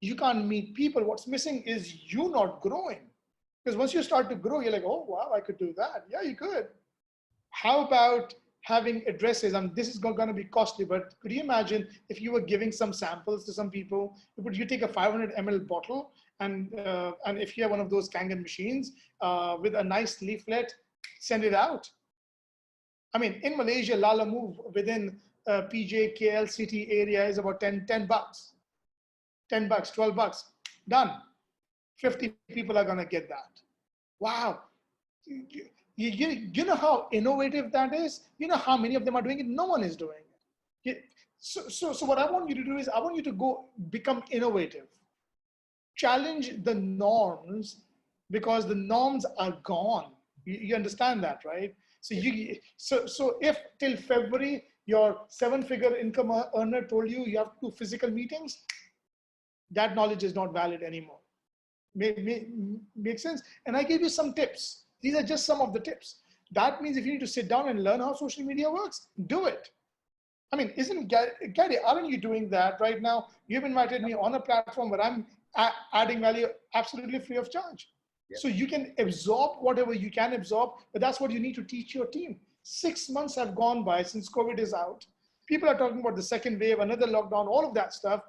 you can't meet people. What's missing is you not growing. Because once you start to grow, you're like, oh, wow, I could do that. Yeah, you could. How about having addresses? And this is going to be costly, but could you imagine if you were giving some samples to some people? Would you take a 500 ml bottle and if you have one of those Kangen machines with a nice leaflet, send it out? I mean, in Malaysia, Lala Move within PJ, KL, city area is about 10 bucks, 10 bucks, 12 bucks, done. 50 people are going to get that. Wow. You know how innovative that is? You know how many of them are doing it? No one is doing it. So what I want you to do is I want you to go become innovative. Challenge the norms because the norms are gone. You understand that, right? So if till February, your 7-figure income earner told you you have to do physical meetings, that knowledge is not valid anymore. Make sense? And I gave you some tips. These are just some of the tips. That means if you need to sit down and learn how social media works, do it. I mean, isn't Gary, aren't you doing that right now? You've invited me on a platform where I'm adding value absolutely free of charge. Yep. So you can absorb whatever you can absorb, but that's what you need to teach your team. 6 months have gone by since COVID is out. People are talking about the second wave, another lockdown, all of that stuff.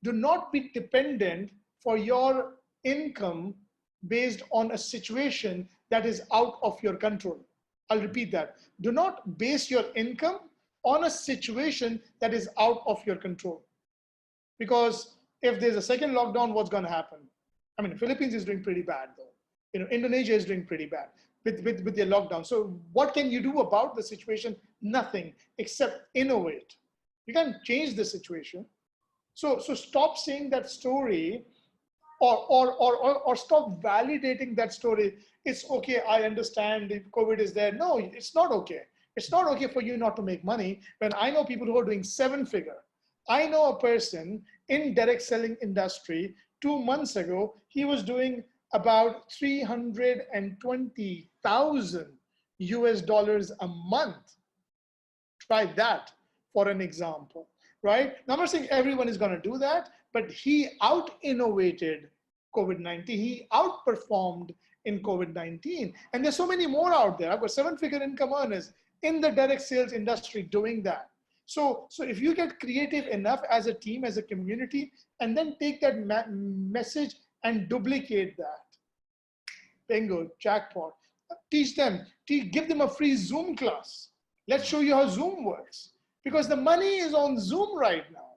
Do not be dependent for your income based on a situation that is out of your control. I'll repeat that. Do not base your income on a situation that is out of your control. Because If there's a second lockdown, what's going to happen? I mean, the Philippines is doing pretty bad though. Indonesia is doing pretty bad with their lockdown. So what can you do about the situation? Nothing except innovate. You can't change the situation. So stop saying that story, or stop validating that story. It's okay, I understand if COVID is there. No, it's not okay. It's not okay for you not to make money. When I know people who are doing 7-figure. I know a person in direct selling industry, 2 months ago, he was doing about 320,000 US dollars a month. Try that for an example, right? Now, I'm not saying everyone is going to do that, but he out-innovated COVID-19. He outperformed in COVID-19. And there's so many more out there. I've got 7-figure income earners in the direct sales industry doing that. So if you get creative enough as a team, as a community, and then take that message and duplicate that, bingo, jackpot. Teach them, give them a free Zoom class. Let's show you how Zoom works. Because the money is on Zoom right now,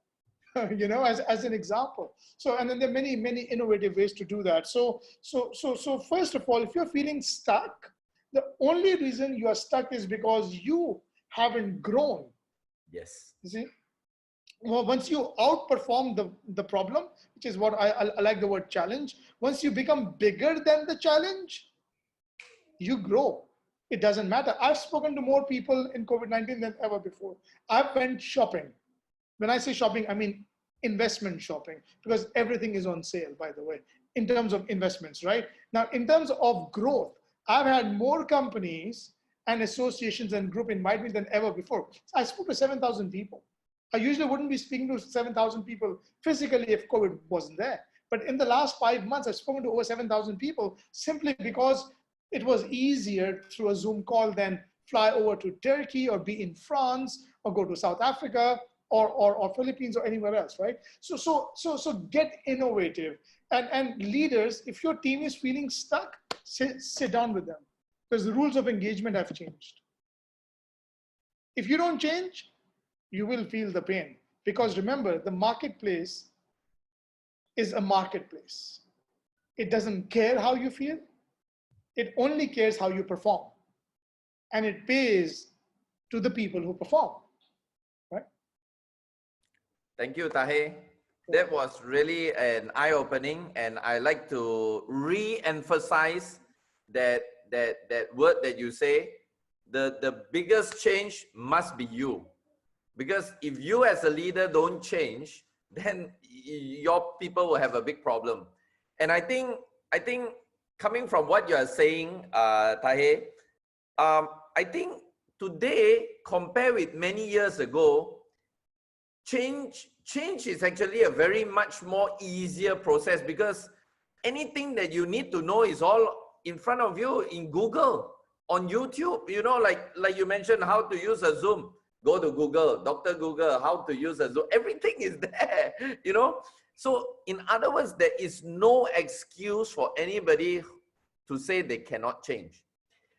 as an example. So, and then there are many, many innovative ways to do that. So first of all, if you're feeling stuck, the only reason you are stuck is because you haven't grown.
Yes.
You see? Well, once you outperform the problem, which is what I like the word challenge, once you become bigger than the challenge, you grow. It doesn't matter. I've spoken to more people in COVID-19 than ever before. I went shopping. When I say shopping, I mean investment shopping, because everything is on sale, by the way, in terms of investments, right? Now, in terms of growth, I've had more companies and associations and group invite me than ever before. I spoke to 7,000 people. I usually wouldn't be speaking to 7,000 people physically if COVID wasn't there. But in the last 5 months, I've spoken to over 7,000 people simply because it was easier through a Zoom call than fly over to Turkey or be in France or go to South Africa or Philippines or anywhere else, right? So get innovative. And leaders, if your team is feeling stuck, sit down with them, because the rules of engagement have changed. If you don't change, you will feel the pain. Because remember, the marketplace is a marketplace. It doesn't care how you feel. It only cares how you perform. And it pays to the people who perform, right?
Thank you, Tahir. That was really an eye-opening, and I like to re-emphasize that word that you say. The biggest change must be you. Because if you as a leader don't change, then your people will have a big problem. And I think coming from what you are saying, Tahir, I think today, compared with many years ago, change is actually a very much more easier process, because anything that you need to know is all in front of you in Google, on YouTube. Like you mentioned, how to use a Zoom. Go to Google, Dr. Google, how to use a Zoom. Everything is there, So in other words, there is no excuse for anybody to say they cannot change.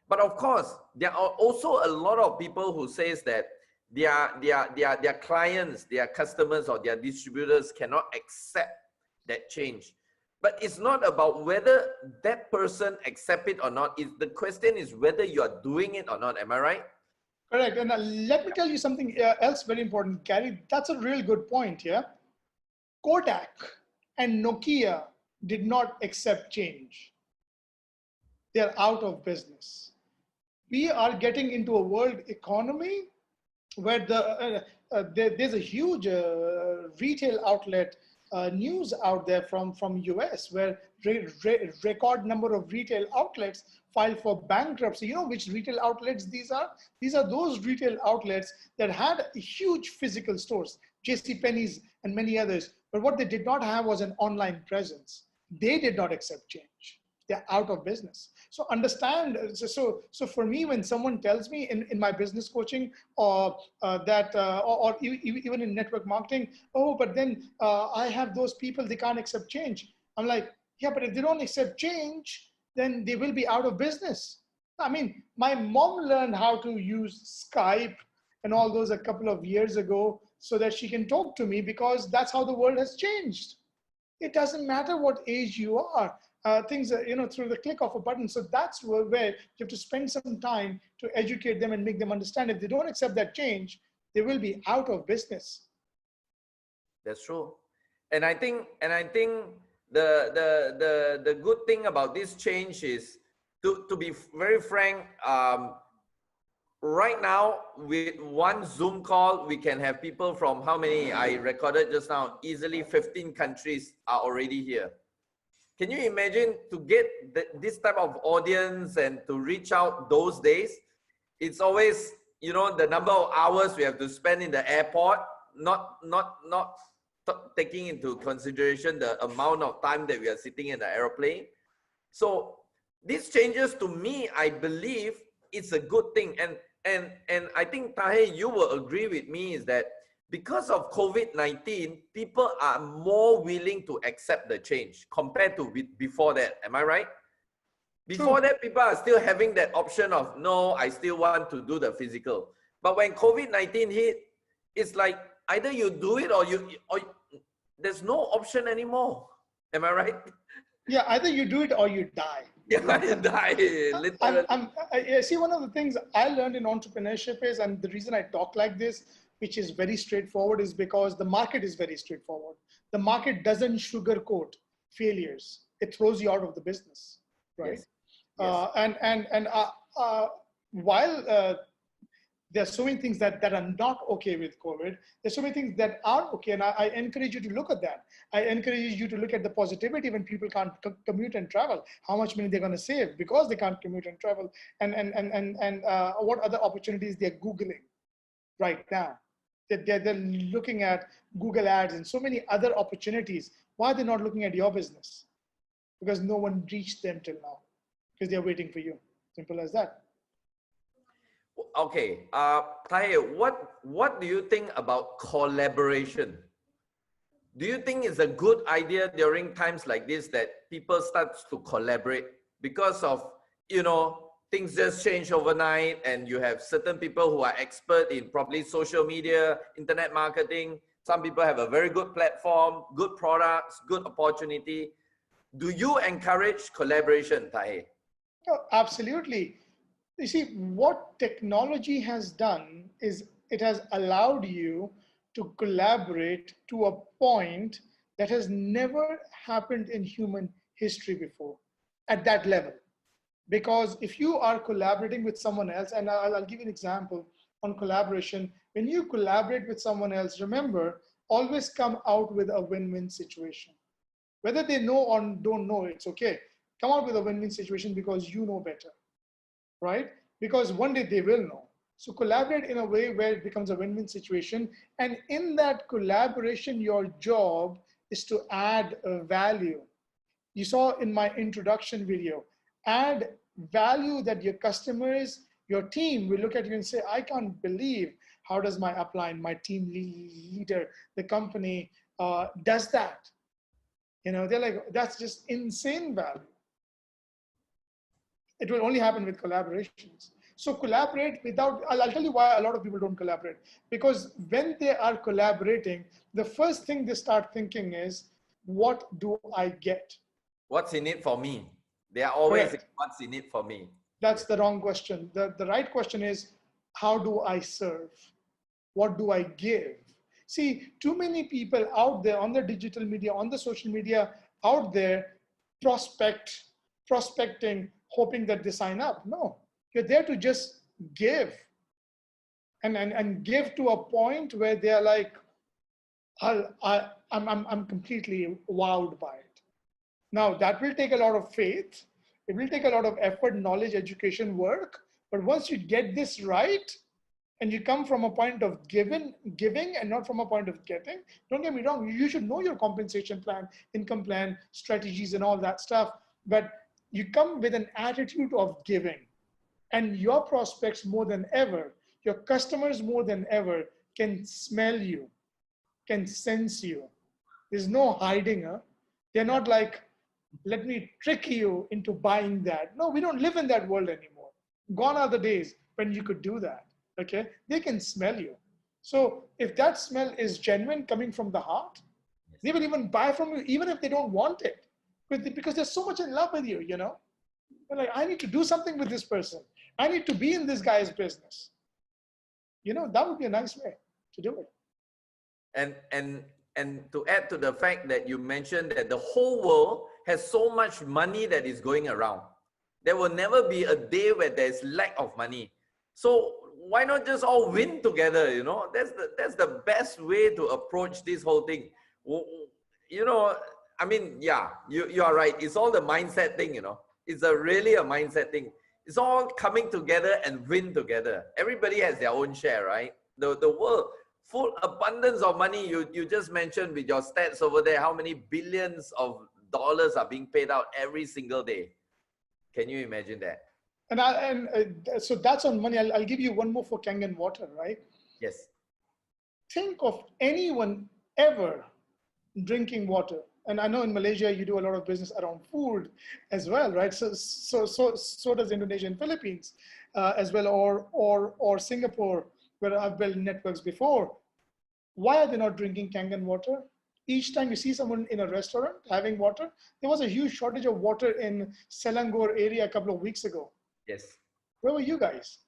But of course, there are also a lot of people who says that their clients, their customers, or their distributors cannot accept that change. But it's not about whether that person accept it or not. The question is whether you are doing it or not. Am I right?
Correct. And let me tell you something else very important, Gary. That's a real good point here. Kodak and Nokia did not accept change. They're out of business. We are getting into a world economy where there's a huge retail outlet news out there from US, where record number of retail outlets filed for bankruptcy. You know which retail outlets these are? These are those retail outlets that had huge physical stores, JCPenney's and many others. But what they did not have was an online presence. They did not accept change. They're out of business. So understand, so for me, when someone tells me in my business coaching or even in network marketing, oh, but then I have those people, they can't accept change. I'm like, yeah, but if they don't accept change, then they will be out of business. I mean, my mom learned how to use Skype and all those a couple of years ago so that she can talk to me, because that's how the world has changed. It doesn't matter what age you are. Things are, through the click of a button. So that's where you have to spend some time to educate them and make them understand. If they don't accept that change, they will be out of business.
That's true. And I think the good thing about this change is, to be very frank, right now with one Zoom call, we can have people from how many I recorded just now, easily 15 countries are already here. Can you imagine to get this type of audience and to reach out those days? It's always, the number of hours we have to spend in the airport, not taking into consideration the amount of time that we are sitting in the airplane. So these changes, to me, I believe it's a good thing. And I think, Tahir, you will agree with me, is that because of COVID-19, people are more willing to accept the change compared to before that. Am I right? Before that, people are still having that option of, no, I still want to do the physical. But when COVID-19 hit, it's like either you do it or there's no option anymore. Am I right?
Yeah, either you do it or you die.
Yeah, you die. Literally.
I see, one of the things I learned in entrepreneurship is, and the reason I talk like this, which is very straightforward, is because the market is very straightforward. The market doesn't sugarcoat failures. It throws you out of the business, right? Yes. While there are so many things that are not okay with COVID, there's so many things that are okay, and I encourage you to look at that. I encourage you to look at the positivity when people can't commute and travel, how much money they're going to save because they can't commute and travel, and what other opportunities they're Googling right now. They're looking at Google ads and so many other opportunities. Why are they not looking at your business? Because no one reached them till now, because they're waiting for you. Simple as that.
Okay, Tahir, what do you think about collaboration? Do you think it's a good idea during times like this that people start to collaborate because of, things just change overnight, and you have certain people who are expert in probably social media, internet marketing. Some people have a very good platform, good products, good opportunity. Do you encourage collaboration, Tahir?
Oh, absolutely. You see, what technology has done is it has allowed you to collaborate to a point that has never happened in human history before at that level. Because if you are collaborating with someone else, and I'll give you an example on collaboration. When you collaborate with someone else, remember, always come out with a win-win situation. Whether they know or don't know, it's okay. Come out with a win-win situation because you know better, right? Because one day they will know. So collaborate in a way where it becomes a win-win situation. And in that collaboration, your job is to add value. You saw in my introduction video, add value that your customers, your team will look at you and say, I can't believe how does my upline, my team leader, the company does that. They're like, that's just insane value. It will only happen with collaborations. So collaborate without, I'll tell you why a lot of people don't collaborate. Because when they are collaborating, the first thing they start thinking is, what do I get?
What's in it for me? They are always,
correct.
What's in it for me?
That's the wrong question. The right question is, how do I serve? What do I give? See, too many people out there on the digital media, on the social media, out there prospecting, hoping that they sign up. No, you're there to just give and give to a point where they're like, I'm completely wowed by it. Now, that will take a lot of faith. It will take a lot of effort, knowledge, education, work. But once you get this right, and you come from a point of giving and not from a point of getting, don't get me wrong, you should know your compensation plan, income plan, strategies, and all that stuff. But you come with an attitude of giving. And your prospects more than ever, your customers more than ever can smell you, can sense you. There's no hiding. They're not like, let me trick you into buying that. No, we don't live in that world anymore. Gone are the days when you could do that. Okay, they can smell you. So if that smell is genuine, coming from the heart, They will even buy from you, even if they don't want it, because they're so much in love with you, They're like, I need to do something with this person. I need to be in this guy's business. That would be a nice way to do it.
And to add to the fact that you mentioned that the whole world has so much money that is going around. There will never be a day where there's lack of money. So why not just all win together? That's the best way to approach this whole thing. I mean, yeah, you are right. It's all the mindset thing, It's really a mindset thing. It's all coming together and win together. Everybody has their own share, right? The world, full abundance of money. You just mentioned with your stats over there, how many billions of dollars are being paid out every single day. Can you imagine that?
So that's on money. I'll give you one more for Kangen water, right?
Yes.
Think of anyone ever drinking water. And I know in Malaysia, you do a lot of business around food as well, right? So does Indonesia and Philippines as well, or Singapore, where I've built networks before. Why are they not drinking Kangen water? Each time you see someone in a restaurant having water, there was a huge shortage of water in Selangor area a couple of weeks ago.
Yes.
Where were you guys?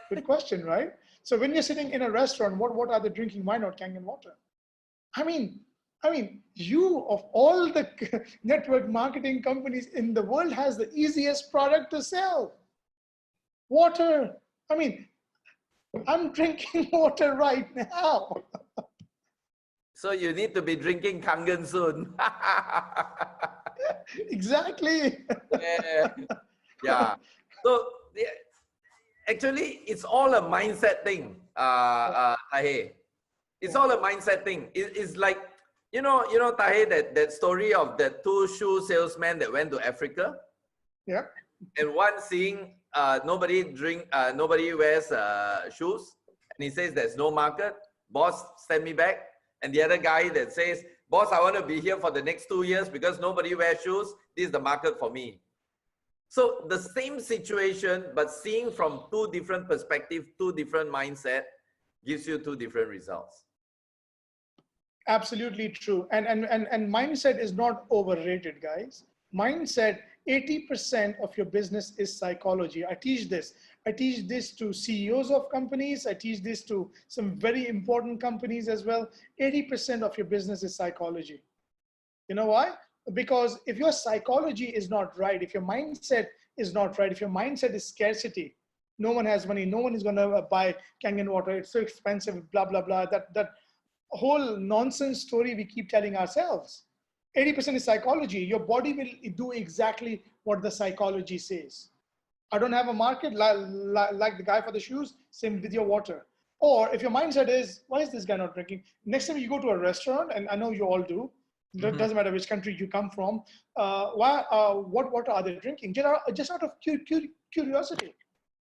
Good question, right? So when you're sitting in a restaurant, what are they drinking? Why not Kangen water? I mean, you of all the network marketing companies in the world has the easiest product to sell. Water. I'm drinking water right now.
So you need to be drinking Kangen soon.
Exactly.
Yeah. So actually, it's all a mindset thing, Tahir. It's all a mindset thing. It's like, Tahir, that story of the 2 shoe salesmen that went to Africa.
Yeah.
And one seeing nobody wears shoes, and he says there's no market. Boss, send me back. And the other guy that says, boss, I want to be here for the next 2 years because nobody wears shoes. This is the market for me. So the same situation, but seeing from 2 different perspectives, 2 different mindset, gives you 2 different results.
Absolutely true. And mindset is not overrated, guys. Mindset, 80% of your business is psychology. I teach this to CEOs of companies. I teach this to some very important companies as well. 80% of your business is psychology. You know why? Because if your psychology is not right, if your mindset is not right, if your mindset is scarcity, no one has money, no one is going to buy Kangen water, it's so expensive, blah, blah, blah, that whole nonsense story we keep telling ourselves. 80% is psychology. Your body will do exactly what the psychology says. I don't have a market like the guy for the shoes, same with your water. Or if your mindset is, why is this guy not drinking? Next time you go to a restaurant, and I know you all do, it doesn't matter which country you come from, what water are they drinking? Just out of curiosity,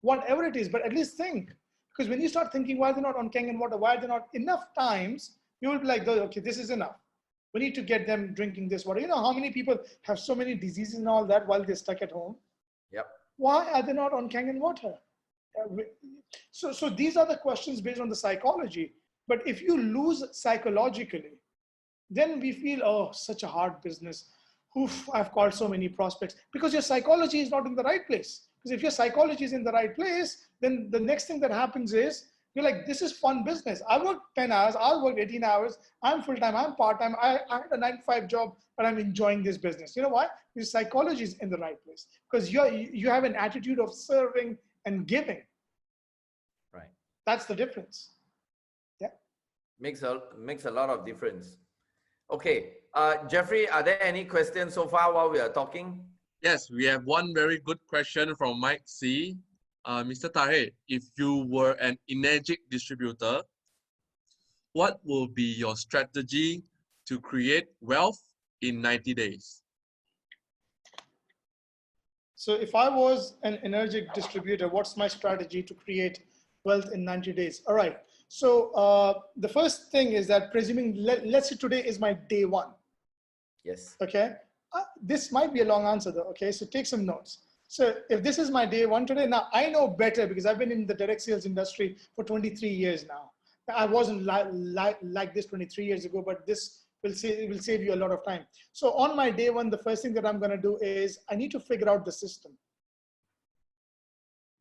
whatever it is, but at least think. Because when you start thinking, why are they not on Kangen water? Why are they not enough times? You will be like, okay, this is enough. We need to get them drinking this water. You know how many people have so many diseases and all that while they're stuck at home?
Yep.
Why are they not on Kangen water? So these are the questions based on the psychology. But if you lose psychologically, then we feel, oh, such a hard business. Oof, I've called so many prospects. Because your psychology is not in the right place. Because if your psychology is in the right place, then the next thing that happens is, you're like, this is fun business. I work 10 hours, I'll work 18 hours. I'm full-time, I'm part-time. I had a 9-to-5 job, but I'm enjoying this business. You know why? Your psychology is in the right place. Because you have an attitude of serving and giving.
Right.
That's the difference. Yeah.
Makes a lot of difference. Okay. Jeffrey, are there any questions so far while we are talking?
Yes, we have one very good question from Mike C. Mr. Tahir, if you were an energetic distributor, what will be your strategy to create wealth in 90 days?
So if I was an energetic distributor, what's my strategy to create wealth in 90 days? All right. So the first thing is that presuming, let's say today is my day 1.
Yes.
Okay. This might be a long answer though. Okay. So take some notes. So if this is my day 1 today, now I know better because I've been in the direct sales industry for 23 years now. I wasn't like this 23 years ago, but this will save you a lot of time. So on my day one, the first thing that I'm going to do is I need to figure out the system.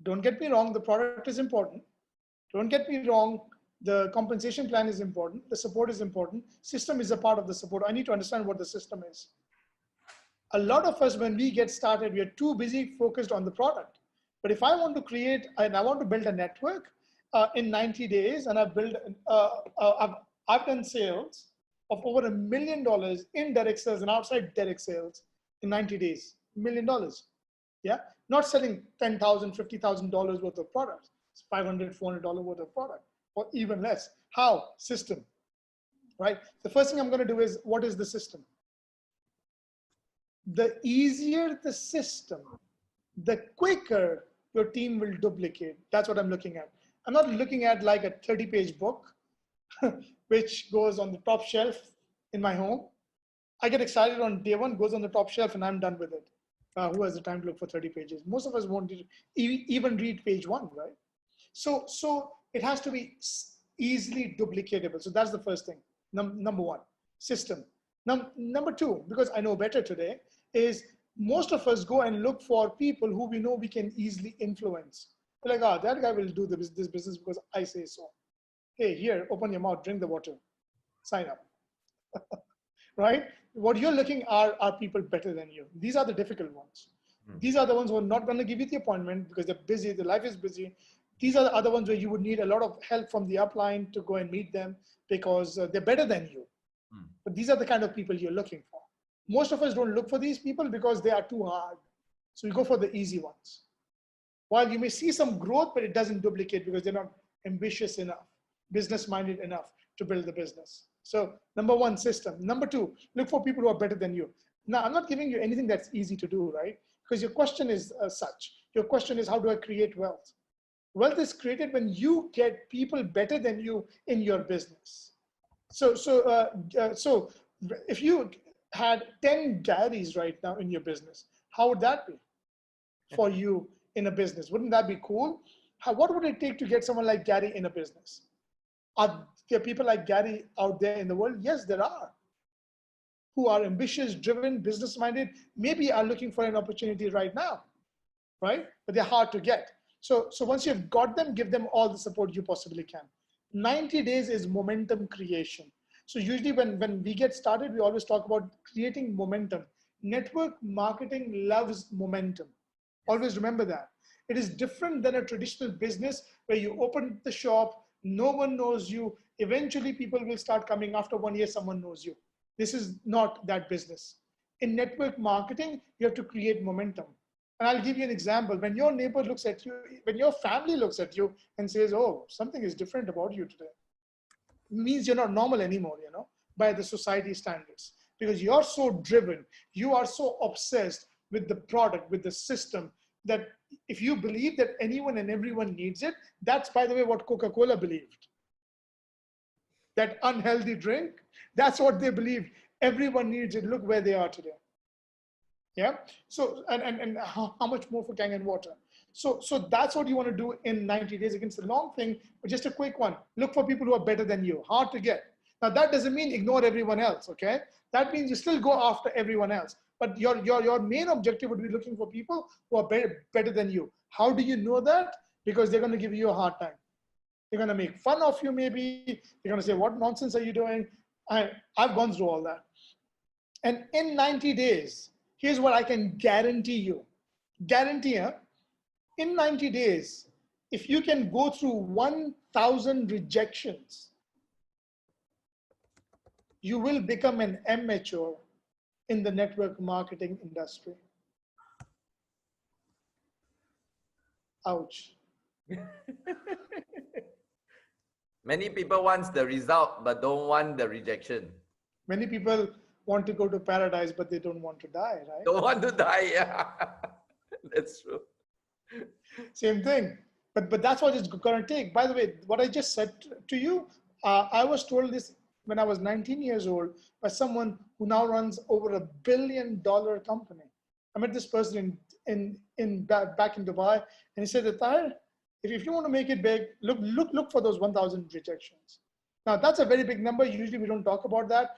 Don't get me wrong, the product is important. Don't get me wrong, the compensation plan is important. The support is important. System is a part of the support. I need to understand what the system is. A lot of us, when we get started, we are too busy focused on the product. But if I want to create, and I want to build a network in 90 days, and I've done sales of over $1 million in direct sales and outside direct sales in 90 days, $1 million. Yeah, not selling $10,000, $50,000 worth of products. It's $500, $400 worth of product, or even less. How? System, right? The first thing I'm going to do is, what is the system? The easier the system, the quicker your team will duplicate. That's what I'm looking at. I'm not looking at like a 30-page book, which goes on the top shelf in my home. I get excited on day one, goes on the top shelf, and I'm done with it. Who has the time to look for 30 pages? Most of us won't even read page one, right? So it has to be easily duplicatable. So that's the first thing. Number one, system. Number two, because I know better today, is most of us go and look for people who we know we can easily influence. We're like, oh, that guy will do this business because I say so. Hey, here, open your mouth, drink the water, sign up. Right? What you're looking are people better than you. These are the difficult ones. These are the ones who are not going to give you the appointment because they're busy, their life is busy. These are the other ones where you would need a lot of help from the upline to go and meet them because they're better than you. But these are the kind of people you're looking for. Most of us don't look for these people because they are too hard. So we go for the easy ones. While you may see some growth, but it doesn't duplicate because they're not ambitious enough, business-minded enough to build the business. So number one, system. Number two, look for people who are better than you. Now, I'm not giving you anything that's easy to do, right? Because your question is such. Your question is, how do I create wealth? Wealth is created when you get people better than you in your business. So if you had 10 Garys right now in your business, how would that be for you in a business? Wouldn't that be cool? What would it take to get someone like Gary in a business? Are there people like Gary out there in the world? Yes, there are. Who are ambitious, driven, business-minded, maybe are looking for an opportunity right now, right? But they're hard to get. So once you've got them, give them all the support you possibly can. 90 days is momentum creation. So usually when we get started, we always talk about creating momentum. Network marketing loves momentum. Always remember that. It is different than a traditional business where you open the shop, no one knows you. Eventually people will start coming after 1 year, someone knows you. This is not that business. In network marketing, you have to create momentum. And I'll give you an example. When your neighbor looks at you, when your family looks at you and says, oh, something is different about you today, it means you're not normal anymore, by the society standards. Because you're so driven, you are so obsessed with the product, with the system, that if you believe that anyone and everyone needs it, that's, by the way, what Coca-Cola believed. That unhealthy drink, that's what they believed. Everyone needs it. Look where they are today. Yeah. So, and how much more for Kangen water? So that's what you want to do in 90 days. Against the long thing, but just a quick one. Look for people who are better than you. Hard to get. Now that doesn't mean ignore everyone else. Okay. That means you still go after everyone else. But your main objective would be looking for people who are better than you. How do you know that? Because they're going to give you a hard time. They're going to make fun of you maybe. They're going to say, what nonsense are you doing? I've gone through all that. And in 90 days, here's what I can guarantee you. Guarantee, in 90 days, if you can go through 1,000 rejections, you will become an amateur in the network marketing industry. Ouch.
Many people want the result, but don't want the rejection.
Many people want to go to paradise, but they don't want to die, right?
Don't want to die, yeah. That's true.
Same thing. But that's what it's going to take. By the way, what I just said to you, I was told this when I was 19 years old by someone who now runs over $1 billion company. I met this person back in Dubai, and he said, Tahir, if you want to make it big, look for those 1,000 rejections. Now, that's a very big number. Usually we don't talk about that.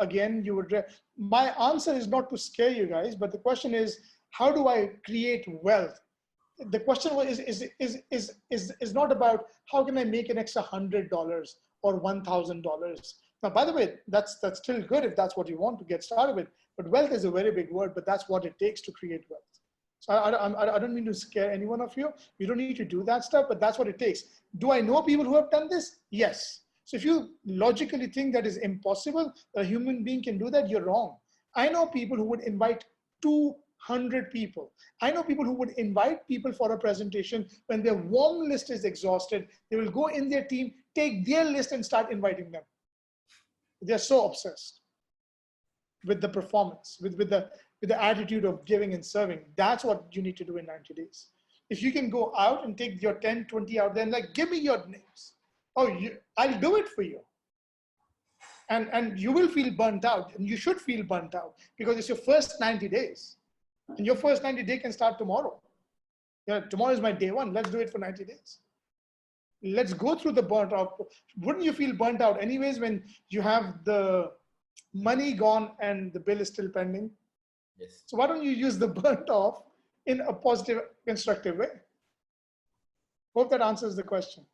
Again, my answer is not to scare you guys, but the question is, how do I create wealth? The question is not about how can I make an extra $100 or $1,000. Now, by the way, that's still good if that's what you want to get started with. But wealth is a very big word, but that's what it takes to create wealth. So I don't mean to scare any one of you. You don't need to do that stuff, but that's what it takes. Do I know people who have done this? Yes. So if you logically think that is impossible, a human being can do that, you're wrong. I know people who would invite 200 people. I know people who would invite people for a presentation when their warm list is exhausted. They will go in their team, take their list and start inviting them. They're so obsessed with the performance, with the attitude of giving and serving. That's what you need to do in 90 days. If you can go out and take your 10, 20 out there and like, give me your names. Oh, I'll do it for you. And you will feel burnt out, and you should feel burnt out because it's your first 90 days. And your first 90 days can start tomorrow. Yeah, tomorrow is my day one. Let's do it for 90 days. Let's go through the burnt out. Wouldn't you feel burnt out anyways when you have the money gone and the bill is still pending?
Yes.
So why don't you use the burnt off in a positive, constructive way? Hope that answers the question.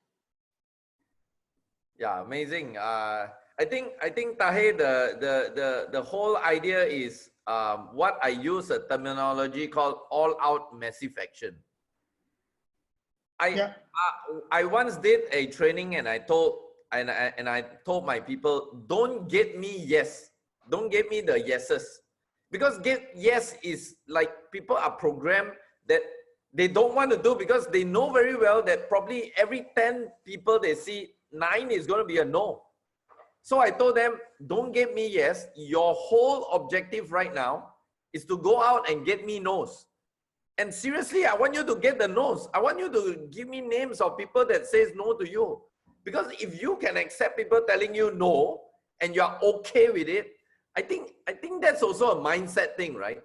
Yeah, amazing. I think Tahir, the whole idea is what I use a terminology called all-out massive action. I once did a training and I told my people, don't get me yes, don't get me the yeses, because yes is like people are programmed that they don't want to do because they know very well that probably every 10 people they see, 9 is going to be a no. So I told them, don't get me yes. Your whole objective right now is to go out and get me no's. And seriously, I want you to get the no's. I want you to give me names of people that says no to you. Because if you can accept people telling you no and you're okay with it, I think that's also a mindset thing, right?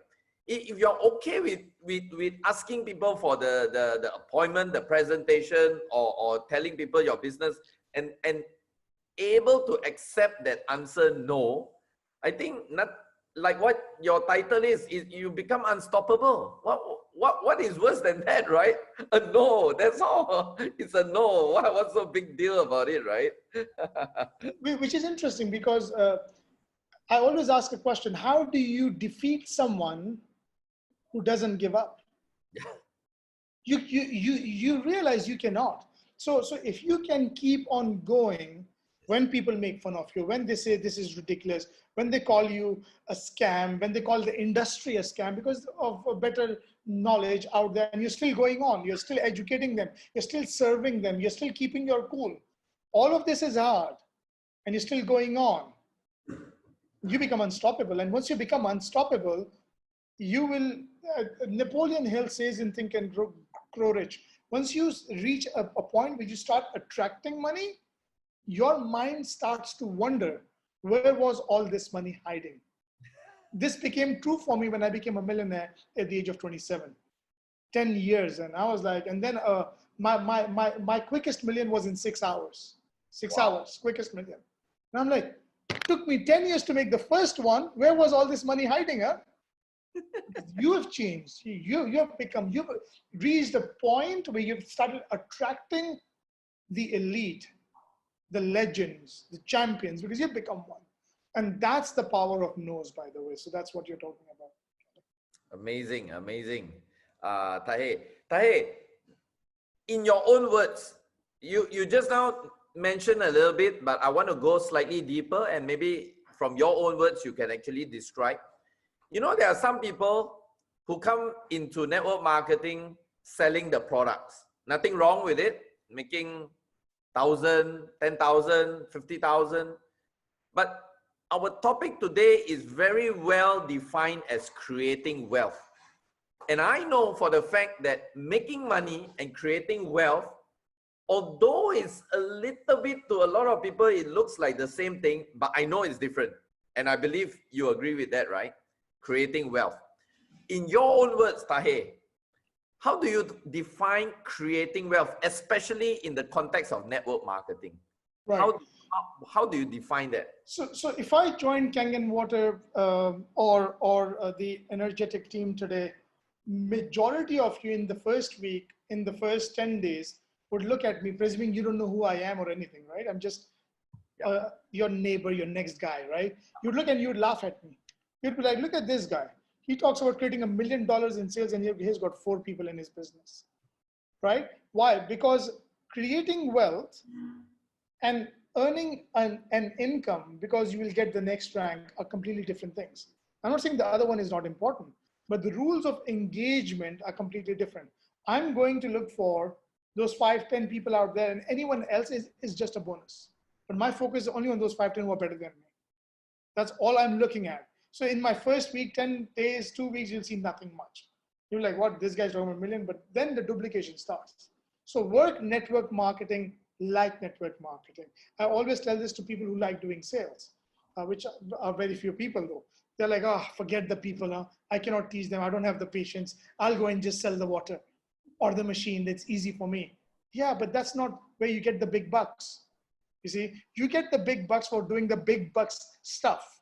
If you're okay with asking people for the appointment, the presentation, or telling people your business and able to accept that answer no, I think not like what your title is you become unstoppable. What is worse than that, right? A no, that's all. It's a no. What's so big deal about it, right?
Which is interesting because I always ask a question: how do you defeat someone who doesn't give up? Yeah. You realize you cannot. So if you can keep on going when people make fun of you, when they say this is ridiculous, when they call you a scam, when they call the industry a scam because of a better knowledge out there, and you're still going on, you're still educating them, you're still serving them, you're still keeping your cool. All of this is hard and you're still going on. You become unstoppable. And once you become unstoppable, you will, Napoleon Hill says in Think and Grow Rich, once you reach a point where you start attracting money, your mind starts to wonder, where was all this money hiding? This became true for me when I became a millionaire at the age of 27, 10 years. And I was like, and then my quickest million was in 6 hours, 6 hours, quickest million. And I'm like, it took me 10 years to make the first one. Where was all this money hiding, huh? You have changed. You've reached a point where you've started attracting the elite, the legends, the champions, because you've become one. And that's the power of no's, by the way. So that's what you're talking about.
Amazing, amazing. Tahir, in your own words, you just now mentioned a little bit, but I want to go slightly deeper, and maybe from your own words, you can actually describe. You know, there are some people who come into network marketing selling the products. Nothing wrong with it, making 1,000, 10,000, 50,000. But our topic today is very well defined as creating wealth. And I know for the fact that making money and creating wealth, although it's a little bit to a lot of people, it looks like the same thing, but I know it's different. And I believe you agree with that, right? Creating wealth. In your own words, Tahir, how do you define creating wealth, especially in the context of network marketing?
Right.
How do you define that?
So if I join Kangen Water or the energetic team today, majority of you in the first week, in the first 10 days, would look at me, presuming you don't know who I am or anything, right? I'm just your neighbor, your next guy, right? You'd look and you'd laugh at me. You'd be like, look at this guy. He talks about creating $1 million in sales and he's got 4 people in his business, right? Why? Because creating wealth and earning an income because you will get the next rank are completely different things. I'm not saying the other one is not important, but the rules of engagement are completely different. I'm going to look for those 5, 10 people out there, and anyone else is just a bonus. But my focus is only on those 5, 10 who are better than me. That's all I'm looking at. So in my first week, 10 days, 2 weeks, you'll see nothing much. You're like, what, this guy's talking about $1 million, but then the duplication starts. So work network marketing like network marketing. I always tell this to people who like doing sales, which are very few people though. They're like, oh, forget the people. Huh? I cannot teach them. I don't have the patience. I'll go and just sell the water or the machine. That's easy for me. Yeah, but that's not where you get the big bucks. You see, you get the big bucks for doing the big bucks stuff,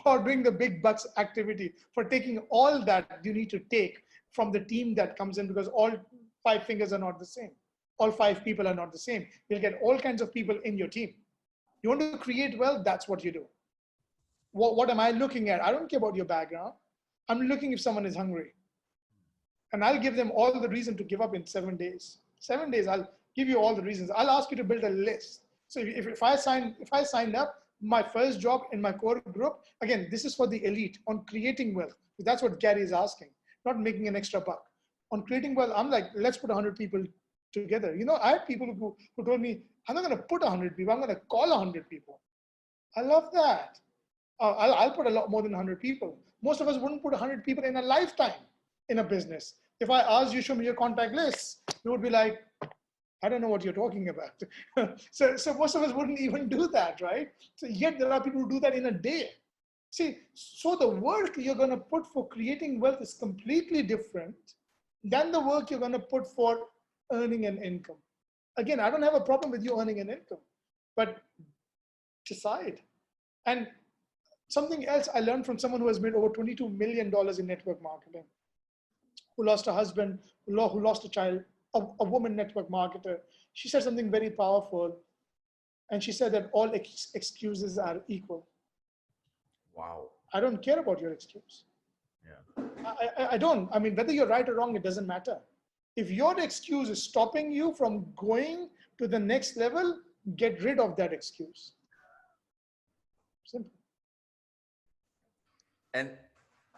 for doing the big bucks activity, for taking all that you need to take from the team that comes in, because all 5 fingers are not the same. All 5 people are not the same. You'll get all kinds of people in your team. You want to create wealth, that's what you do. What am I looking at? I don't care about your background. I'm looking if someone is hungry. And I'll give them all the reason to give up in 7 days. 7 days, I'll give you all the reasons. I'll ask you to build a list. So if I signed up, my first job in my core group, again, this is for the elite on creating wealth. That's what Gary is asking, not making an extra buck. On creating wealth, I'm like, let's put 100 people together. You know, I had people who told me, I'm not going to put 100 people, I'm going to call 100 people. I love that. I'll put a lot more than 100 people. Most of us wouldn't put 100 people in a lifetime in a business. If I asked you, show me your contact list, you would be like, I don't know what you're talking about. so most of us wouldn't even do that, right? So yet there are people who do that in a day. See, so the work you're going to put for creating wealth is completely different than the work you're going to put for earning an income. Again, I don't have a problem with you earning an income, but decide. And something else I learned from someone who has made over $22 million in network marketing, who lost a husband, who lost a child, a woman network marketer. She said something very powerful. And she said that all excuses are equal.
Wow.
I don't care about your excuse.
Yeah.
I don't. I mean, whether you're right or wrong, it doesn't matter. If your excuse is stopping you from going to the next level, get rid of that excuse. Simple.
And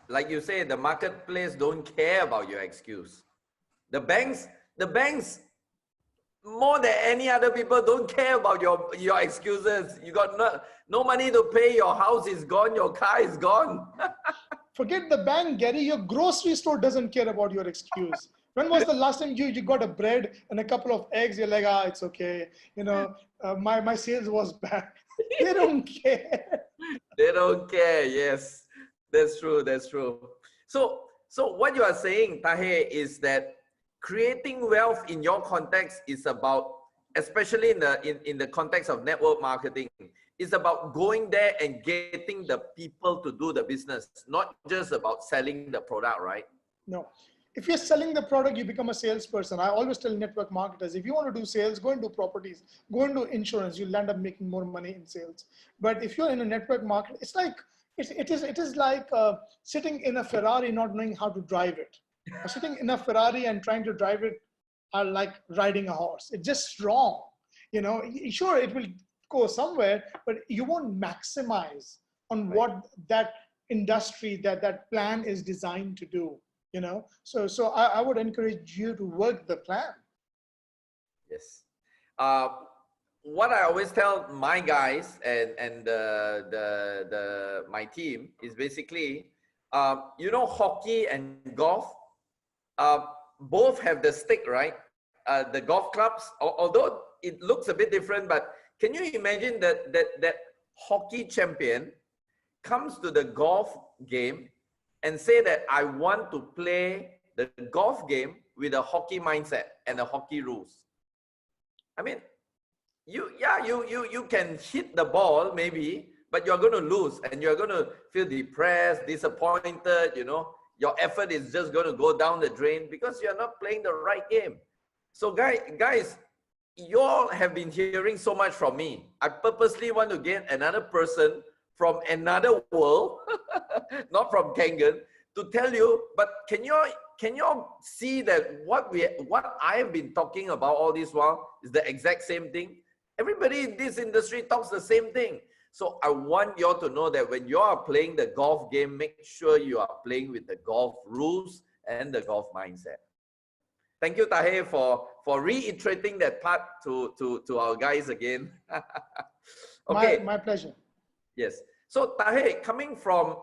like you say, the marketplace don't care about your excuse. The banks, more than any other people, don't care about your excuses. You got no money to pay, your house is gone, your car is gone.
Forget the bank, Gary. Your grocery store doesn't care about your excuse. When was the last time you got a bread and a couple of eggs? You're like, it's okay. You know, my sales was bad. They don't care.
They don't care. Yes, that's true. That's true. So what you are saying, Tahir, is that creating wealth in your context is about, especially in the context of network marketing, is about going there and getting the people to do the business, not just about selling the product, right?
No. If you're selling the product, you become a salesperson. I always tell network marketers, if you want to do sales, go and do properties, go and do insurance, you'll end up making more money in sales. But if you're in a network market, it's like, it is like sitting in a Ferrari, not knowing how to drive it. Sitting in a Ferrari and trying to drive it are like riding a horse. It's just wrong. You know, sure, it will go somewhere, but you won't maximize on what that industry, that plan is designed to do. You know, so I would encourage you to work the plan.
Yes. What I always tell my guys and my team is basically, you know, hockey and golf, both have the stick, right? The golf clubs, although it looks a bit different, but can you imagine that hockey champion comes to the golf game and say that I want to play the golf game with a hockey mindset and the hockey rules? I mean, you can hit the ball maybe, but you're going to lose and you're going to feel depressed, disappointed, you know, your effort is just going to go down the drain because you're not playing the right game. So guys, you all have been hearing so much from me. I purposely want to get another person from another world, not from Kangen, to tell you, but can you all see that what I have been talking about all this while is the exact same thing? Everybody in this industry talks the same thing. So I want you all to know that when you are playing the golf game, make sure you are playing with the golf rules and the golf mindset. Thank you, Tahir, for reiterating that part to our guys again. Okay.
My pleasure.
Yes. So Tahir, coming from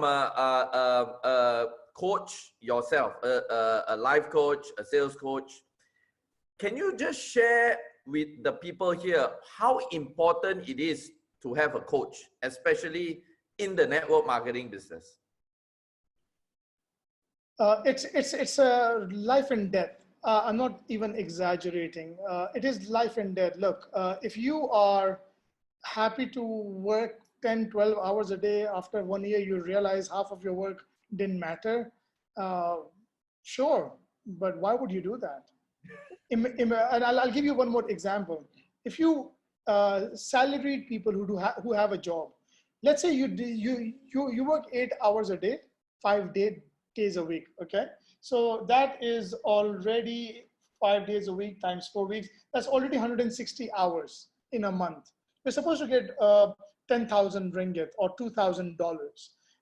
a coach yourself, a life coach, a sales coach, can you just share with the people here how important it is to have a coach, especially in the network marketing business?
It's a life and death. I'm not even exaggerating. It is life and death. Look, if you are happy to work 10, 12 hours a day, after 1 year, you realize half of your work didn't matter. Sure, but why would you do that? And I'll give you one more example. If you salaried people who have a job, let's say you work 8 hours a day, 5 days a week. Okay, so that is already 5 days a week times 4 weeks. That's already 160 hours in a month. You're supposed to get 10,000 ringgit or $2,000.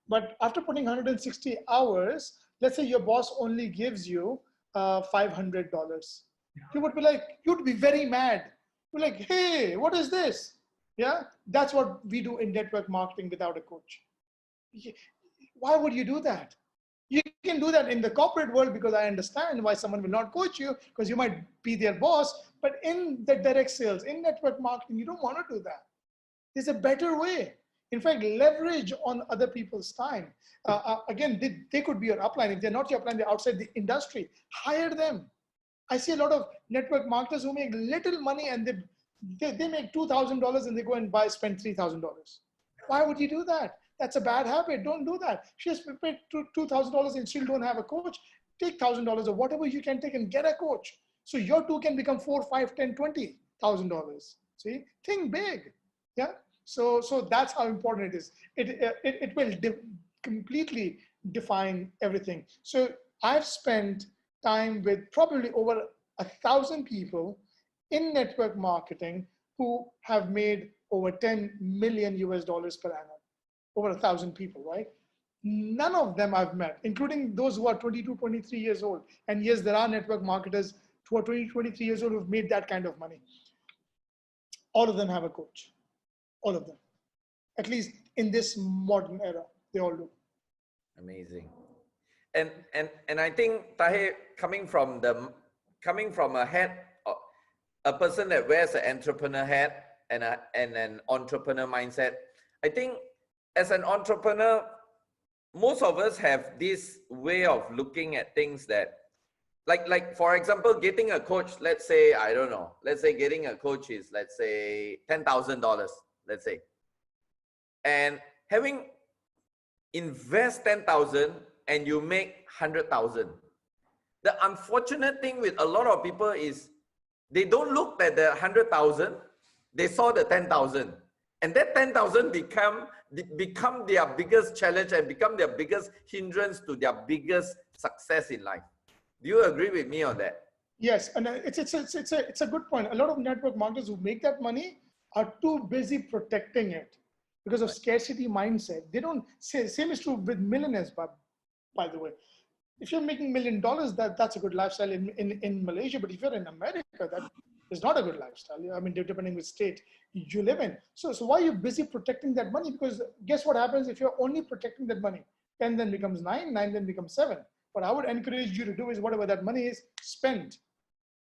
But after putting 160 hours, let's say your boss only gives you $500. You would be like, you'd be very mad. You're like, hey, what is this? Yeah, that's what we do in network marketing without a coach. Why would you do that? You can do that in the corporate world because I understand why someone will not coach you because you might be their boss. But in the direct sales, in network marketing, you don't want to do that. There's a better way. In fact, leverage on other people's time. Again, they could be your upline. If they're not your upline, they're outside the industry. Hire them. I see a lot of network marketers who make little money and they make $2,000 and they go and spend $3,000. Why would you do that? That's a bad habit. Don't do that. She has paid $2,000 and still don't have a coach. Take $1,000 or whatever you can take and get a coach. So your two can become $4, $5, $10, $20,000. See, think big. Yeah. So that's how important it is. It will completely define everything. So I've spent time with probably over 1,000 people in network marketing who have made over 10 million US dollars per annum. Over 1,000 people, right? None of them I've met, including those who are 22, 23 years old. And yes, there are network marketers who are 20, 23 years old who've made that kind of money. All of them have a coach. All of them. At least in this modern era, they all do.
Amazing. And I think, Tahir, coming from a person that wears an entrepreneur hat and an entrepreneur mindset, I think as an entrepreneur, most of us have this way of looking at things that, like for example, getting a coach, let's say, I don't know, let's say getting a coach is, let's say, $10,000, let's say. And having invest 10,000 and you make 100,000. The unfortunate thing with a lot of people is they don't look at the 100,000, they saw the 10,000. And that 10,000 become their biggest challenge and become their biggest hindrance to their biggest success in life. Do you agree with me on that?
Yes, and it's a good point. A lot of network marketers who make that money are too busy protecting it because of scarcity mindset. They don't say, same is true with millionaires, by the way. If you're making $1 million, that's a good lifestyle in Malaysia. But if you're in America, that is not a good lifestyle. I mean, depending which state you live in. So why are you busy protecting that money? Because guess what happens if you're only protecting that money? 10 then becomes 9, 9 then becomes 7. What I would encourage you to do is whatever that money is, spend.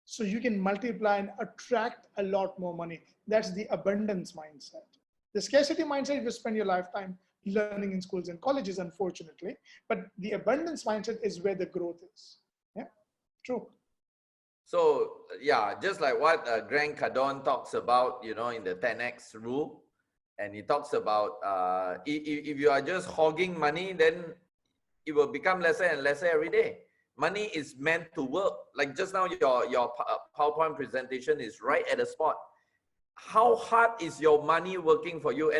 So you can multiply and attract a lot more money. That's the abundance mindset. The scarcity mindset, you spend your lifetime learning in schools and colleges, unfortunately. But the abundance mindset is where the growth is. Yeah, true.
So yeah, just like what Grant Cardone talks about, you know, in the 10x rule, and he talks about if you are just hogging money, then it will become lesser and lesser every day. Money is meant to work. Like just now, your PowerPoint presentation is right at the spot. How hard is your money working for you?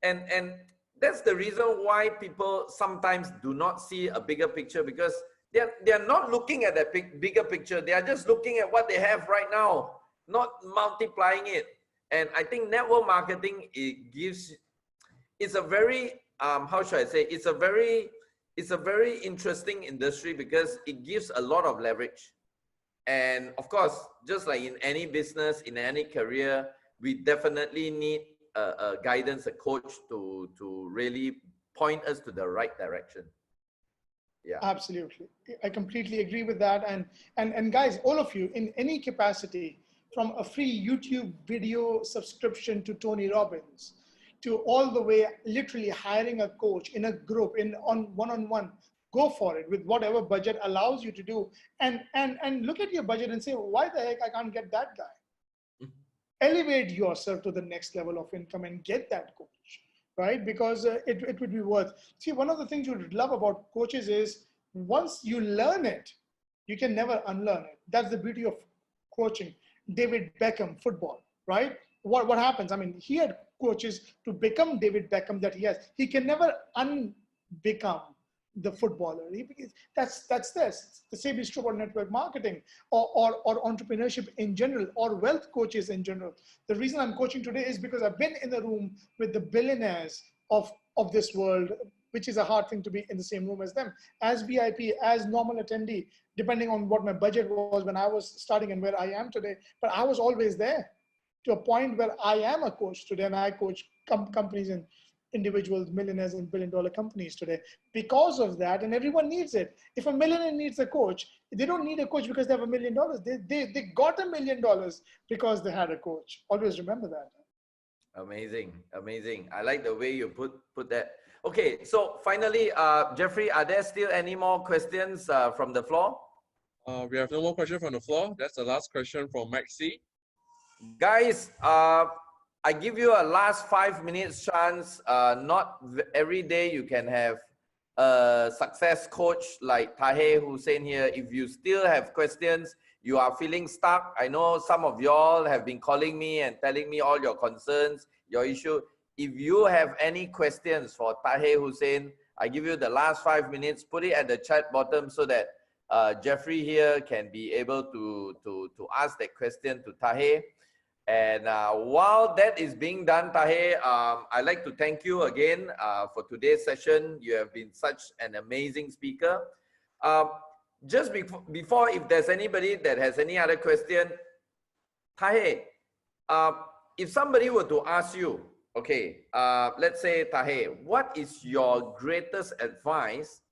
And that's the reason why people sometimes do not see a bigger picture, because they're not looking at that bigger picture. They are just looking at what they have right now, not multiplying it. And I think network marketing, it's a very how should I say, it's a very interesting industry because it gives a lot of leverage. And of course, just like in any business, in any career, we definitely need a guidance, a coach to really point us to the right direction. Yeah.
Absolutely. I completely agree with that. And guys, all of you in any capacity, from a free YouTube video subscription to Tony Robbins, to all the way literally hiring a coach in a group, on one-on-one, go for it with whatever budget allows you to do. And look at your budget and say, why the heck I can't get that guy? Elevate yourself to the next level of income and get that coach, right? Because it would be worth. See, one of the things you would love about coaches is once you learn it, you can never unlearn it. That's the beauty of coaching. David Beckham, football, right? What happens? I mean, he had coaches to become David Beckham that he has. He can never unbecome the footballer. That's this. The same is true about network marketing or entrepreneurship in general, or wealth coaches in general. The reason I'm coaching today is because I've been in the room with the billionaires of this world, which is a hard thing to be in the same room as them, as VIP, as normal attendee, depending on what my budget was when I was starting and where I am today. But I was always there to a point where I am a coach today, and I coach companies and individuals, millionaires and billion-dollar companies today because of that. And everyone needs it. If a millionaire needs a coach, they don't need a coach because they have $1 million. They got $1 million because they had a coach. Always remember that.
Amazing, amazing. I like the way you put that. Okay, so finally, Jeffrey, are there still any more questions from the floor?
We have no more questions from the floor. That's the last question from Maxi.
Guys, I give you a last 5 minutes chance. Not every day you can have a success coach like Tahir Hussain here. If you still have questions, you are feeling stuck. I know some of y'all have been calling me and telling me all your concerns, your issue. If you have any questions for Tahir Hussain, I give you the last 5 minutes. Put it at the chat bottom so that Jeffrey here can be able to ask that question to Tahir. And while that is being done, Tahir, I'd like to thank you again for today's session. You have been such an amazing speaker. Just before, if there's anybody that has any other question, Tahir, if somebody were to ask you, okay, let's say, Tahir, what is your greatest advice?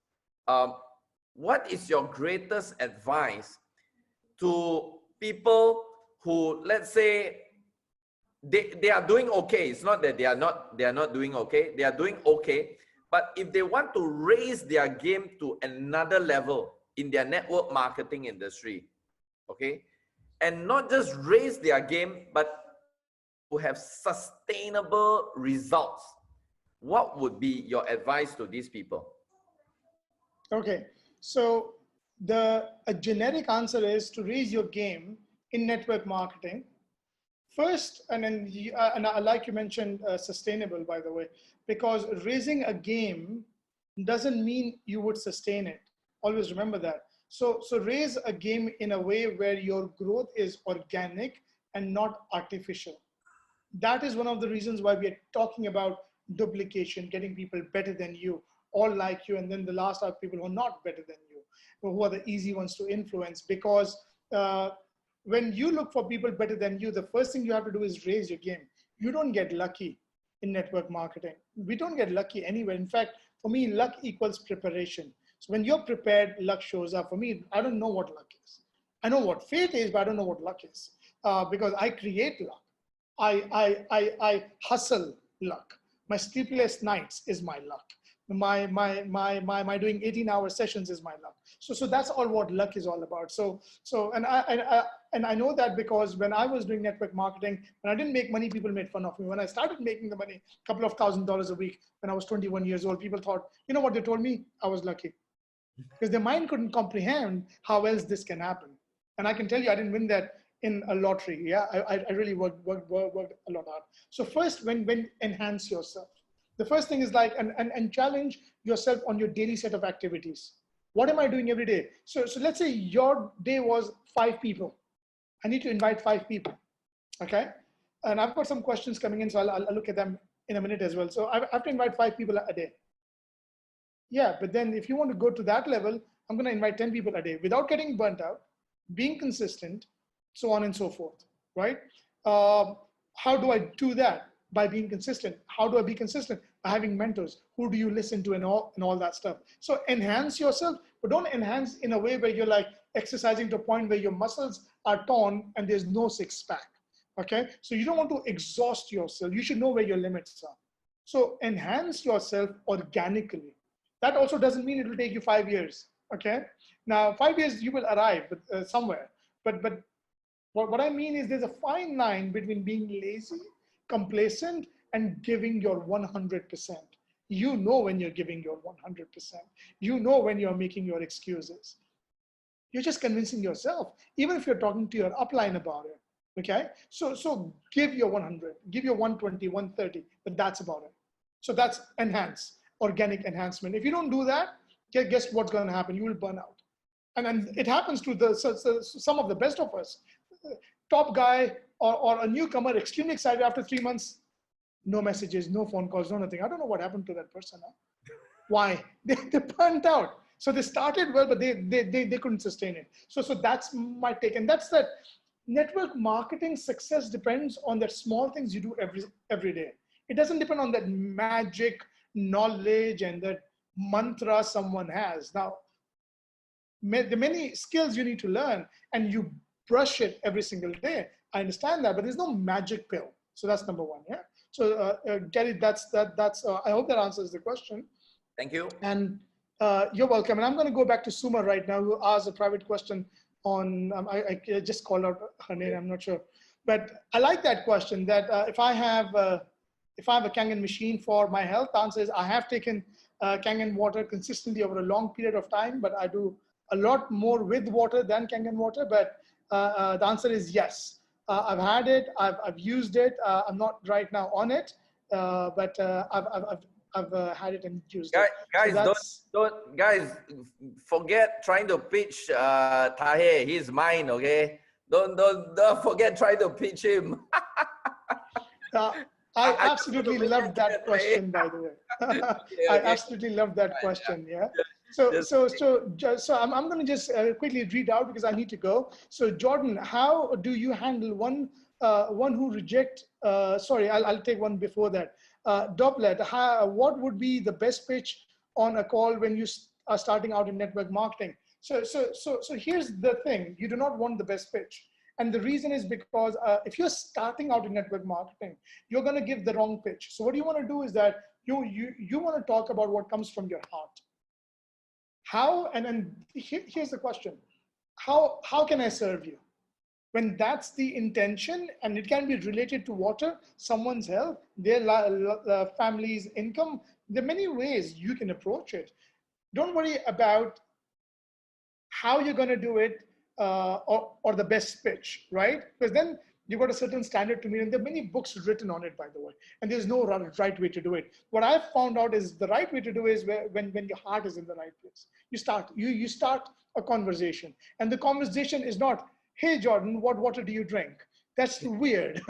What is your greatest advice to people who, let's say, they are doing okay? It's not that they are not doing okay. They are doing okay. But if they want to raise their game to another level in their network marketing industry, okay, and not just raise their game, but to have sustainable results, what would be your advice to these people?
Okay, so a generic answer is to raise your game in network marketing. First, and I like you mentioned sustainable, by the way, because raising a game doesn't mean you would sustain it. Always remember that. So raise a game in a way where your growth is organic and not artificial. That is one of the reasons why we are talking about duplication, getting people better than you, all like you, and then the last are people who are not better than you, who are the easy ones to influence. Because when you look for people better than you, the first thing you have to do is raise your game. You don't get lucky in network marketing. We don't get lucky anywhere. In fact, for me, luck equals preparation. So when you're prepared, luck shows up. For me, I don't know what luck is. I know what fate is, but I don't know what luck is because I create luck. I hustle luck. My sleepless nights is my luck. my doing 18-hour sessions is my luck. So that's all what luck is all about. And I know that because when I was doing network marketing, when I didn't make money, people made fun of me. When I started making the money, a couple of $1,000 a week, when I was 21 years old, people thought, you know what they told me? I was lucky, because their mind couldn't comprehend how else this can happen. And I can tell you, I didn't win that in a lottery. Yeah, I really worked a lot hard. So first, when enhance yourself. The first thing is like, and challenge yourself on your daily set of activities. What am I doing every day? So let's say your day was 5 people. I need to invite 5 people, okay? And I've got some questions coming in, so I'll look at them in a minute as well. So I have to invite 5 people a day. Yeah, but then if you want to go to that level, I'm gonna invite 10 people a day without getting burnt out, being consistent, so on and so forth, right? How do I do that? By being consistent. How do I be consistent? By having mentors. Who do you listen to and all that stuff? So enhance yourself, but don't enhance in a way where you're like exercising to a point where your muscles are torn and there's no six pack, okay? So you don't want to exhaust yourself. You should know where your limits are. So enhance yourself organically. That also doesn't mean it will take you 5 years, okay? Now, 5 years you will arrive somewhere, but what I mean is there's a fine line between being lazy, complacent, and giving your 100%. You know when you're giving your 100%. You know when you're making your excuses. You're just convincing yourself, even if you're talking to your upline about it, okay? So give your 100, give your 120, 130, but that's about it. So that's enhance, organic enhancement. If you don't do that, guess what's gonna happen? You will burn out. And it happens to some of the best of us. Top guy or a newcomer, extremely excited after 3 months, no messages, no phone calls, no nothing. I don't know what happened to that person. Huh? Why? They burnt out. So they started well, but they couldn't sustain it. So that's my take. And that's that network marketing success depends on the small things you do every day. It doesn't depend on that magic knowledge and that mantra someone has. Now, the many skills you need to learn and you brush it every single day. I understand that, but there's no magic pill. So that's number one, yeah? So Gary, that's I hope that answers the question.
Thank you.
And you're welcome. And I'm gonna go back to Suma right now, who asked a private question on, I just called out her name, I'm not sure. But I like that question, that if I have a Kangen machine for my health, the answer is I have taken Kangen water consistently over a long period of time, but I do a lot more with water than Kangen water. But the answer is yes. I've had it, I've used it. I'm not right now on it, but I've had it and used it.
Guys, so guys, forget trying to pitch Tahir. He's mine, okay? Don't forget trying to pitch him.
I absolutely love that question, by the way. I absolutely love that question. Yeah. So I'm going to just quickly read out because I need to go. So Jordan, how do you handle one who reject? Sorry, I'll take one before that. Doublet, what would be the best pitch on a call when you are starting out in network marketing? So here's the thing: you do not want the best pitch. And the reason is because if you're starting out in network marketing, you're going to give the wrong pitch. So what you want to do is that you want to talk about what comes from your heart. How, and here's the question, how can I serve you? When that's the intention, and it can be related to water, someone's health, their family's income, there are many ways you can approach it. Don't worry about how you're going to do it or the best pitch, right? Because then you've got a certain standard to meet, and there are many books written on it, by the way, and there's no right way to do it. What I've found out is the right way to do is when your heart is in the right place. You start a conversation, and the conversation is not, hey Jordan, what water do you drink? That's weird.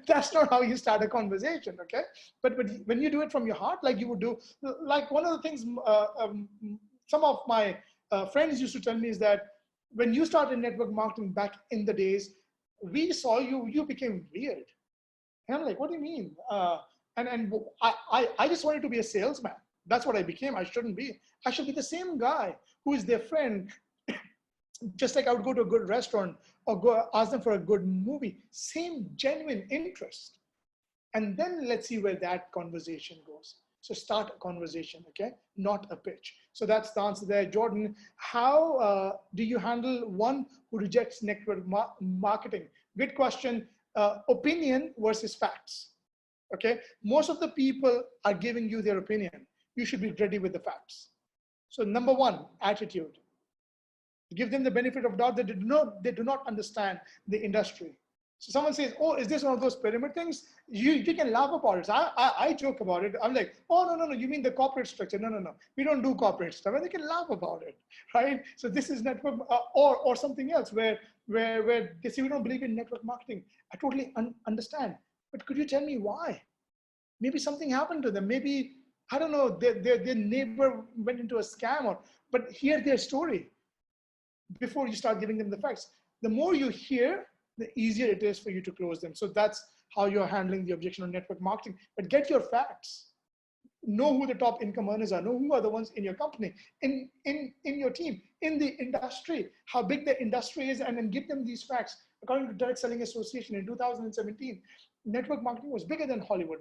That's not how you start a conversation, okay? But when you do it from your heart, like you would do, like one of the things some of my friends used to tell me is that when you started network marketing back in the days, we saw you became weird. And I'm like, what do you mean? And I just wanted to be a salesman. That's what I became. I shouldn't be. I should be the same guy who is their friend. Just like I would go to a good restaurant or go ask them for a good movie. Same genuine interest. And then let's see where that conversation goes. So start a conversation, okay? Not a pitch. So that's the answer there. Jordan, how do you handle one who rejects network marketing? Good question. Opinion versus facts, okay? Most of the people are giving you their opinion. You should be ready with the facts. So number one, attitude. Give them the benefit of doubt that they do not understand the industry. So someone says, oh, is this one of those pyramid things? You can laugh about it. So I joke about it. I'm like, oh, no, you mean the corporate structure. No. We don't do corporate stuff. And they can laugh about it, right? So this is network or something else where they say, we don't believe in network marketing. I totally understand. But could you tell me why? Maybe something happened to them. Maybe, I don't know, their neighbor went into a scam but hear their story before you start giving them the facts. The more you hear, the easier it is for you to close them. So that's how you're handling the objection on network marketing. But get your facts. Know who the top income earners are. Know who are the ones in your company, in your team, in the industry, how big the industry is, and then give them these facts. According to Direct Selling Association in 2017, network marketing was bigger than Hollywood.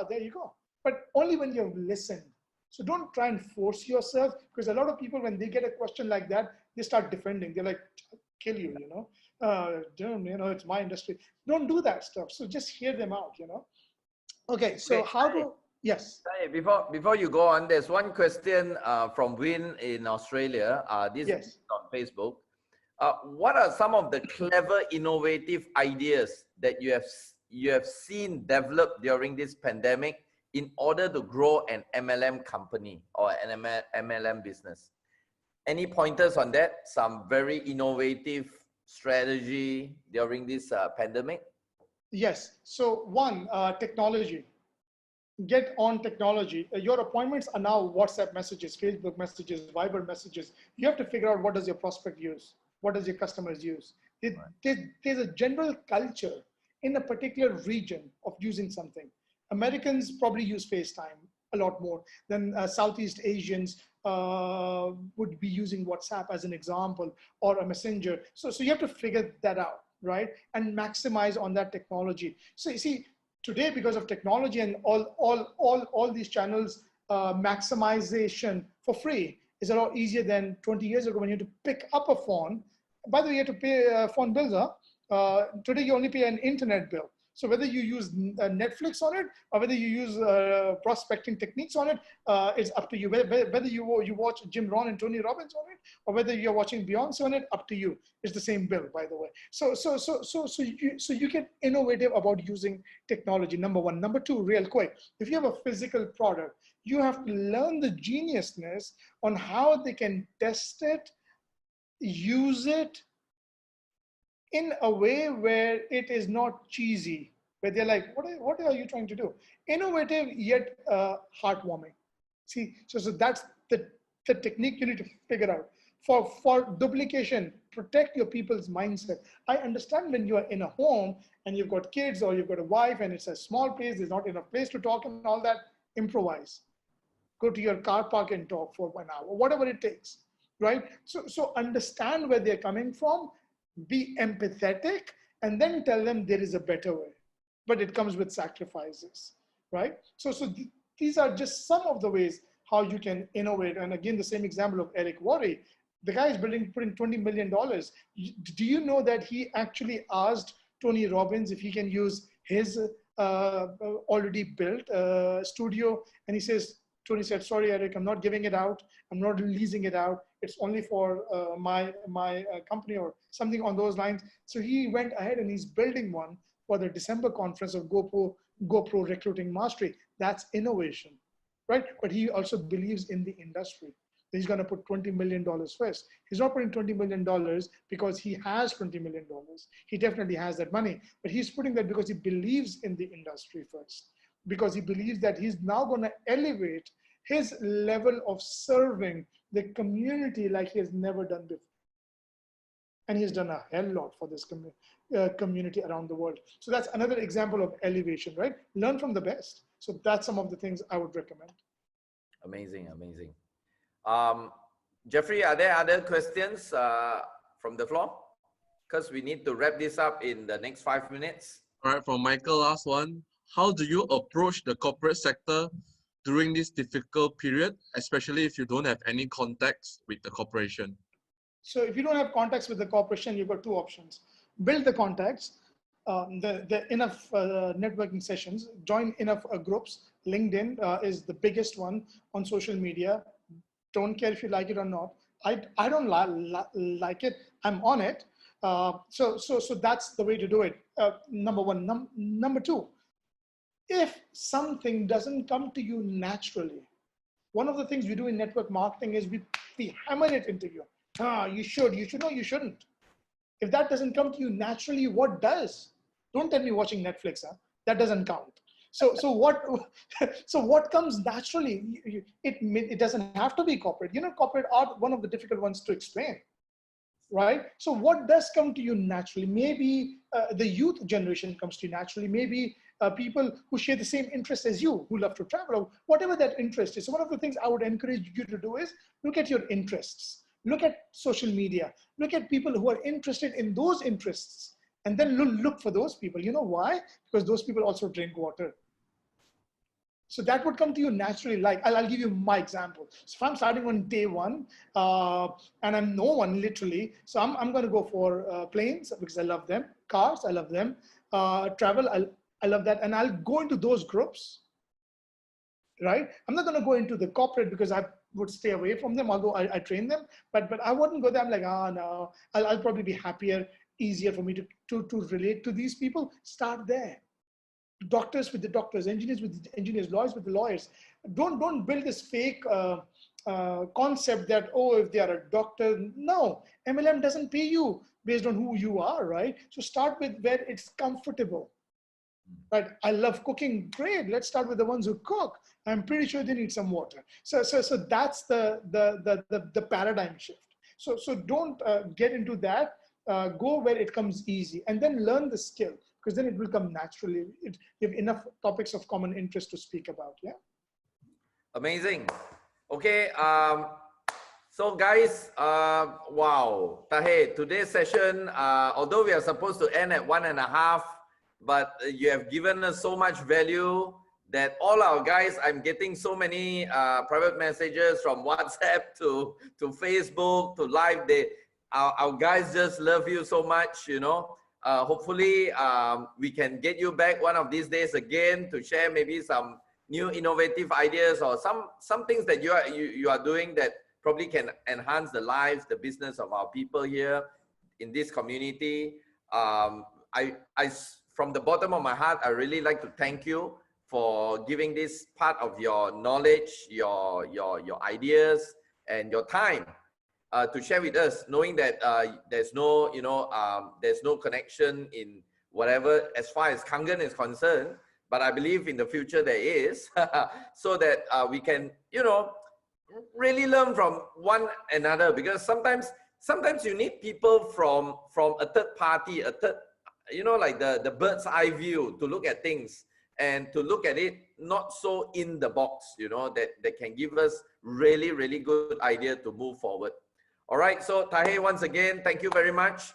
There you go. But only when you've listened. So don't try and force yourself, because a lot of people, when they get a question like that, they start defending. They're like, kill you, it's my industry. Don't do that stuff. So just hear them out, Okay, so yes.
Before you go on, there's one question from Win in Australia. This is on Facebook. What are some of the clever, innovative ideas that you have seen developed during this pandemic in order to grow an MLM company or an MLM business? Any pointers on that? Some very innovative strategy during this pandemic?
Yes. So one, technology. Get on technology. Your appointments are now WhatsApp messages, Facebook messages, Viber messages. You have to figure out, what does your prospect use? What does your customers use? There's a general culture in a particular region of using something. Americans probably use FaceTime a lot more than Southeast Asians would be using WhatsApp as an example, or a messenger. So you have to figure that out, right? And maximize on that technology. So you see, today, because of technology and all these channels, maximization for free is a lot easier than 20 years ago when you had to pick up a phone. By the way, you have to pay phone bills. Today, you only pay an internet bill. So whether you use Netflix on it, or whether you use prospecting techniques on it, it's up to you. Whether you watch Jim Rohn and Tony Robbins on it, or whether you're watching Beyonce on it, up to you. It's the same bill, by the way. So you get innovative about using technology. Number one. Number two, real quick, if you have a physical product, you have to learn the geniusness on how they can test it, use it, in a way where it is not cheesy, where they're like, what are you trying to do? Innovative yet heartwarming. See, so that's the technique you need to figure out. For duplication, protect your people's mindset. I understand when you are in a home and you've got kids or you've got a wife and it's a small place, there's not enough place to talk and all that, improvise. Go to your car park and talk for 1 hour, whatever it takes, right? So understand where they're coming from, be empathetic, and then tell them there is a better way, but it comes with sacrifices, right? So these are just some of the ways how you can innovate. And again, the same example of Eric Worre, the guy is putting $20 million. Do you know that he actually asked Tony Robbins if he can use his already built studio? And he says, Tony said, sorry, Eric, I'm not giving it out. I'm not leasing it out. It's only for my company or something on those lines. So he went ahead and he's building one for the December conference of GoPro Recruiting Mastery. That's innovation, right? But he also believes in the industry. He's going to put $20 million first. He's not putting $20 million because he has $20 million. He definitely has that money, but he's putting that because he believes in the industry first, because he believes that he's now going to elevate his level of serving the community like he has never done before. And he's done a hell lot for this community around the world. So that's another example of elevation, right? Learn from the best. So that's some of the things I would recommend.
Amazing, amazing. Jeffrey, are there other questions from the floor? Because we need to wrap this up in the next 5 minutes.
All right, from Michael, last one. How do you approach the corporate sector during this difficult period, especially if you don't have any contacts with the corporation?
So if you don't have contacts with the corporation, you've got two options. Build the contacts, the enough networking sessions, join enough groups. LinkedIn is the biggest one on social media. Don't care if you like it or not. I don't like it. I'm on it. So that's the way to do it. Number one. Number two, if something doesn't come to you naturally, one of the things we do in network marketing is we hammer it into you. You should, no, you shouldn't. If that doesn't come to you naturally, what does? Don't tell me watching Netflix, huh? That doesn't count. So what comes naturally? It doesn't have to be corporate. You know, corporate are one of the difficult ones to explain, right? So what does come to you naturally? Maybe the youth generation comes to you naturally. Maybe people who share the same interest as you, who love to travel, or whatever that interest is. So one of the things I would encourage you to do is look at your interests. Look at social media. Look at people who are interested in those interests, and then look for those people. You know why? Because those people also drink water. So that would come to you naturally. Like I'll give you my example. So if I'm starting on day one and I'm no one literally, so I'm going to go for planes because I love them. Cars, I love them. Travel, I love that. And I'll go into those groups, right? I'm not going to go into the corporate because I would stay away from them, although I train them. But I wouldn't go there. I'm like, no, I'll probably be happier, easier for me to relate to these people. Start there. Doctors with the doctors, engineers with the engineers, lawyers with the lawyers. Don't build this fake concept that, oh, if they are a doctor. No, MLM doesn't pay you based on who you are, right? So start with where it's comfortable. Right? I love cooking. Great. Let's start with the ones who cook. I'm pretty sure they need some water. So that's the paradigm shift. So don't get into that. Go where it comes easy, and then learn the skill, because then it will come naturally. You have enough topics of common interest to speak about. Yeah.
Amazing. Okay. So guys, wow, Tahir, today's session, although we are supposed to end at 1.5, but you have given us so much value that all our guys, I'm getting so many private messages from WhatsApp to Facebook to live. Our guys just love you so much, you know. Hopefully we can get you back one of these days again to share maybe some new innovative ideas or some things that you are doing that probably can enhance the lives, the business of our people here in this community. From the bottom of my heart, I really like to thank you for giving this part of your knowledge, your ideas, and your time to share with us, knowing that there's no, there's no connection in whatever as far as Kangen is concerned. But I believe in the future there is, so that we can, really learn from one another. Because sometimes you need people from a third party, like the bird's eye view to look at things and to look at it not so in the box, that can give us really, really good idea to move forward. All right, so Tahir, once again, thank you very much.